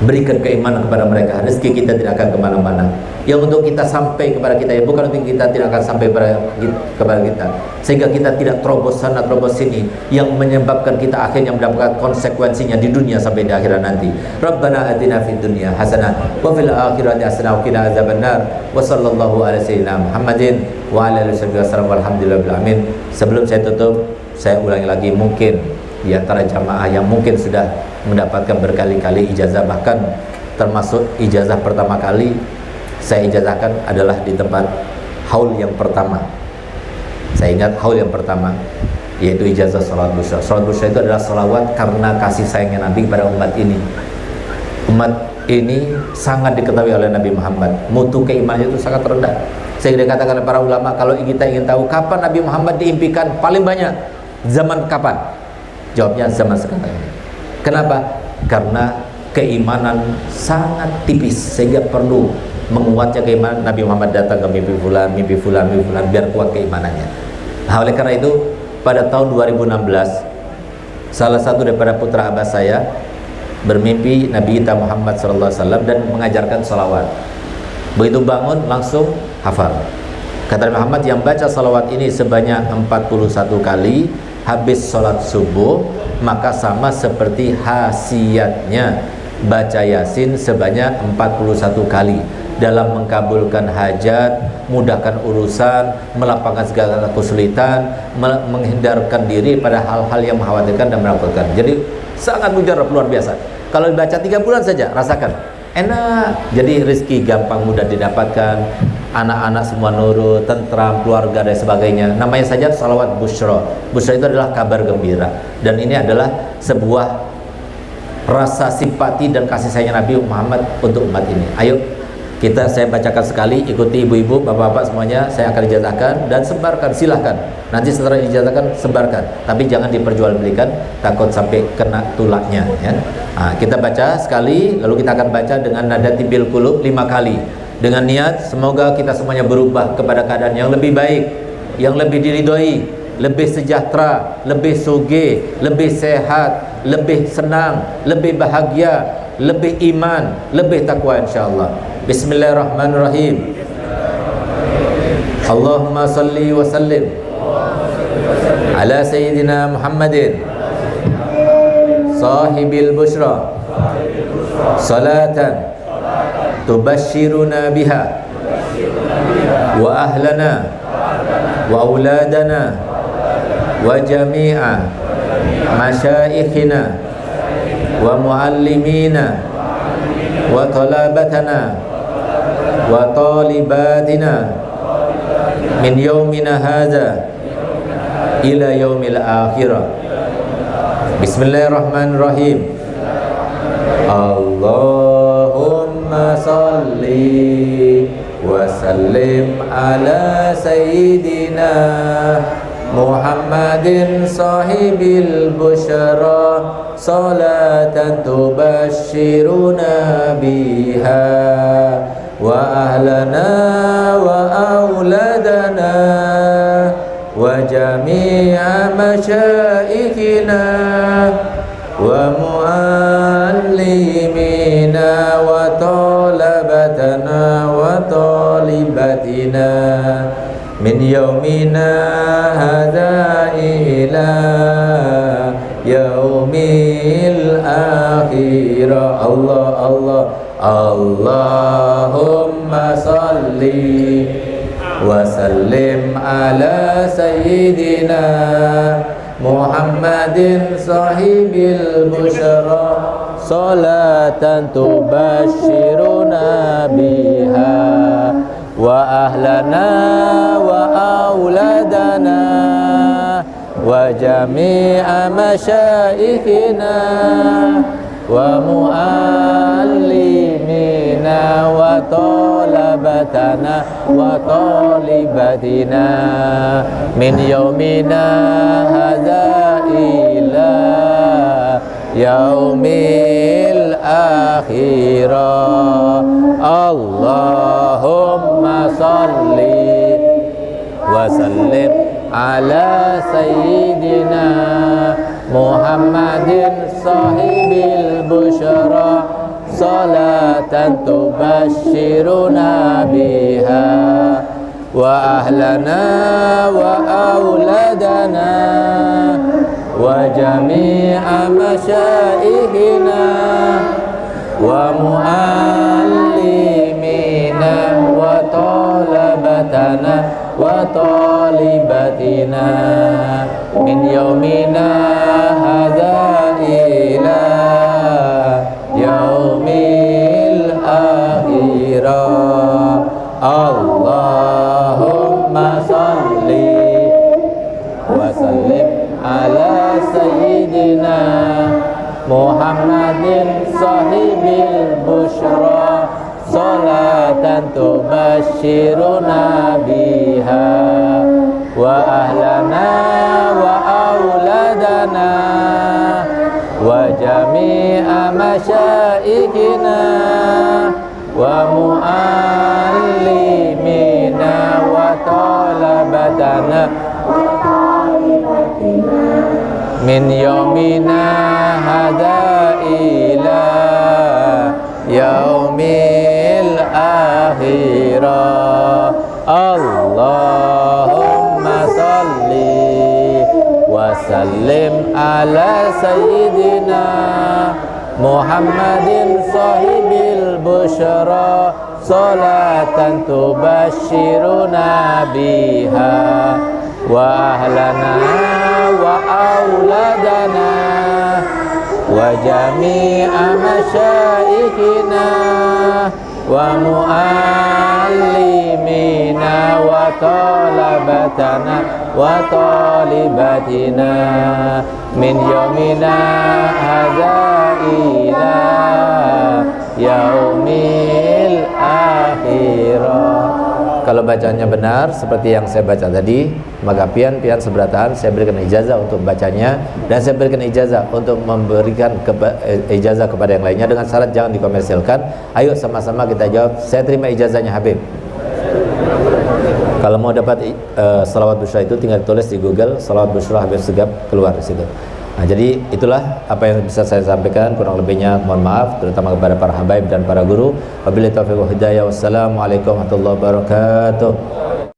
berikan keimanan kepada mereka, rezeki kita tidak akan kemana-mana. Yang untuk kita sampai kepada kita, ya bukan untuk kita tidak akan sampai kepada kita, sehingga kita tidak terobos sana terobos sini, yang menyebabkan kita akhirnya mendapatkan konsekuensinya di dunia sampai di akhirat nanti. Rabbana atina fid dunya hasanah wa fil akhirati hasanah wa qina azabannar. Wa sallallahu ala sayyidina Muhammadin wa ala alihi wasallam walhamdulillahil alamin. Sebelum saya tutup, saya ulangi lagi, mungkin di antara jamaah yang mungkin sudah mendapatkan berkali-kali ijazah, bahkan termasuk ijazah pertama kali saya ijazahkan adalah di tempat haul yang pertama. Saya ingat haul yang pertama, yaitu ijazah salat busyra. Salat busyra itu adalah salawat karena kasih sayangnya Nabi kepada umat ini. Umat ini sangat diketahui oleh Nabi Muhammad, mutu keimanannya itu sangat rendah. Sehingga dikatakan oleh para ulama, kalau kita ingin tahu kapan Nabi Muhammad diimpikan paling banyak, zaman kapan? Jawabnya zaman sekarang ini. Kenapa? Karena keimanan sangat tipis, sehingga perlu menguatnya keimanan. Nabi Muhammad datang ke mimpi fulan biar kuat keimanannya. Nah, oleh karena itu pada tahun 2016 salah satu daripada putra abbas saya bermimpi Nabi kita Muhammad SAW dan mengajarkan salawat. Begitu bangun langsung hafal. Kata Nabi Muhammad, yang baca salawat ini sebanyak 41 kali habis sholat subuh, maka sama seperti khasiatnya baca Yasin sebanyak 41 kali dalam mengkabulkan hajat, mudahkan urusan, melapangkan segala kesulitan, menghindarkan diri pada hal-hal yang mengkhawatirkan dan menakutkan. Jadi sangat mujarab, luar biasa. Kalau dibaca 3 bulan saja rasakan enak, jadi rezeki gampang mudah didapatkan, anak-anak semua nurut, tentram, keluarga dan sebagainya. Namanya saja salawat busyra. Busyra itu adalah kabar gembira, dan ini adalah sebuah rasa simpati dan kasih sayang Nabi Muhammad untuk umat ini. Ayo saya bacakan sekali, ikuti ibu-ibu, bapak-bapak semuanya. Saya akan ijazahkan dan sebarkan, silahkan. Nanti setelah ijazahkan sebarkan, tapi jangan diperjualbelikan, takut sampai kena tulaknya, ya. Nah, kita baca sekali, lalu kita akan baca dengan nada tibil qulub 5 kali, dengan niat semoga kita semuanya berubah kepada keadaan yang lebih baik, yang lebih diridhoi, lebih sejahtera, lebih sugih, lebih sehat, lebih senang, lebih bahagia, lebih iman, lebih takwa insyaallah. Bismillahirrahmanirrahim. Allahumma salli wa sallim ala sayyidina Muhammadin sahibil busyra salatan tubashshiruna biha wa ahlana wa auladana wa jami'a masyaikhina wa muallimina wa talabatana wa talibatina min yaumina hadza ila yaumil akhirah. Bismillahirrahmanirrahim. Allahumma salli وسلم على سيدنا محمد صاحب البشرى صلاة تبشرنا بها وأهلنا وأولادنا وجميع مشائخنا ومعلمينا وطلبتنا وطالباتنا من يومنا هذا إلى يوم الآخرة. الله الله اللهم صل وسلم على سيدنا محمد صاحب البشرى صلاة تبشرنا بها وأهلنا وأولادنا وجميع مشائخنا ومعلمينا وطلبتنا وطالباتنا من يومنا هذا إلى يوم الآخرة. اللهم صل وسلم على سيدنا محمد صاحب البشرى صلاة تبشرنا بها وأهلنا وأولادنا وجميع مشائخنا ومعلمينا وطلبتنا وطالباتنا من يومنا هذا إلى يوم الآخرة. اللهم صل وسلم على سيدنا محمد صاحب البشرى صلاة تبشرنا بها وأهلنا وأولادنا وجميع مشائخنا ومعلمينا وطلبتنا من يومنا هذا إلى يوم الآخرة. اللهم صل وسلم على سيدنا محمد صاحب البشرى صلاة تبشرنا بها وأهلنا وأولادنا وجميع مشائخنا ومعلمينا وطلبتنا وطالباتنا من يومنا هذا إلى يوم الآخرة. Kalau bacanya benar seperti yang saya baca tadi, maka pian seberatan saya berikan ijazah untuk bacanya, dan saya berikan ijazah untuk memberikan ijazah kepada yang lainnya dengan syarat jangan dikomersilkan. Ayo sama-sama kita jawab, saya terima ijazahnya Habib. Kalau mau dapat salawat busyra itu tinggal tulis di Google salawat busyra Habib Segaf, keluar di situ. Nah, jadi itulah apa yang bisa saya sampaikan, kurang lebihnya mohon maaf, terutama kepada para habaib dan para guru. Wabillahi taufiq wal hidayah. Wassalamualaikum warahmatullahi wabarakatuh.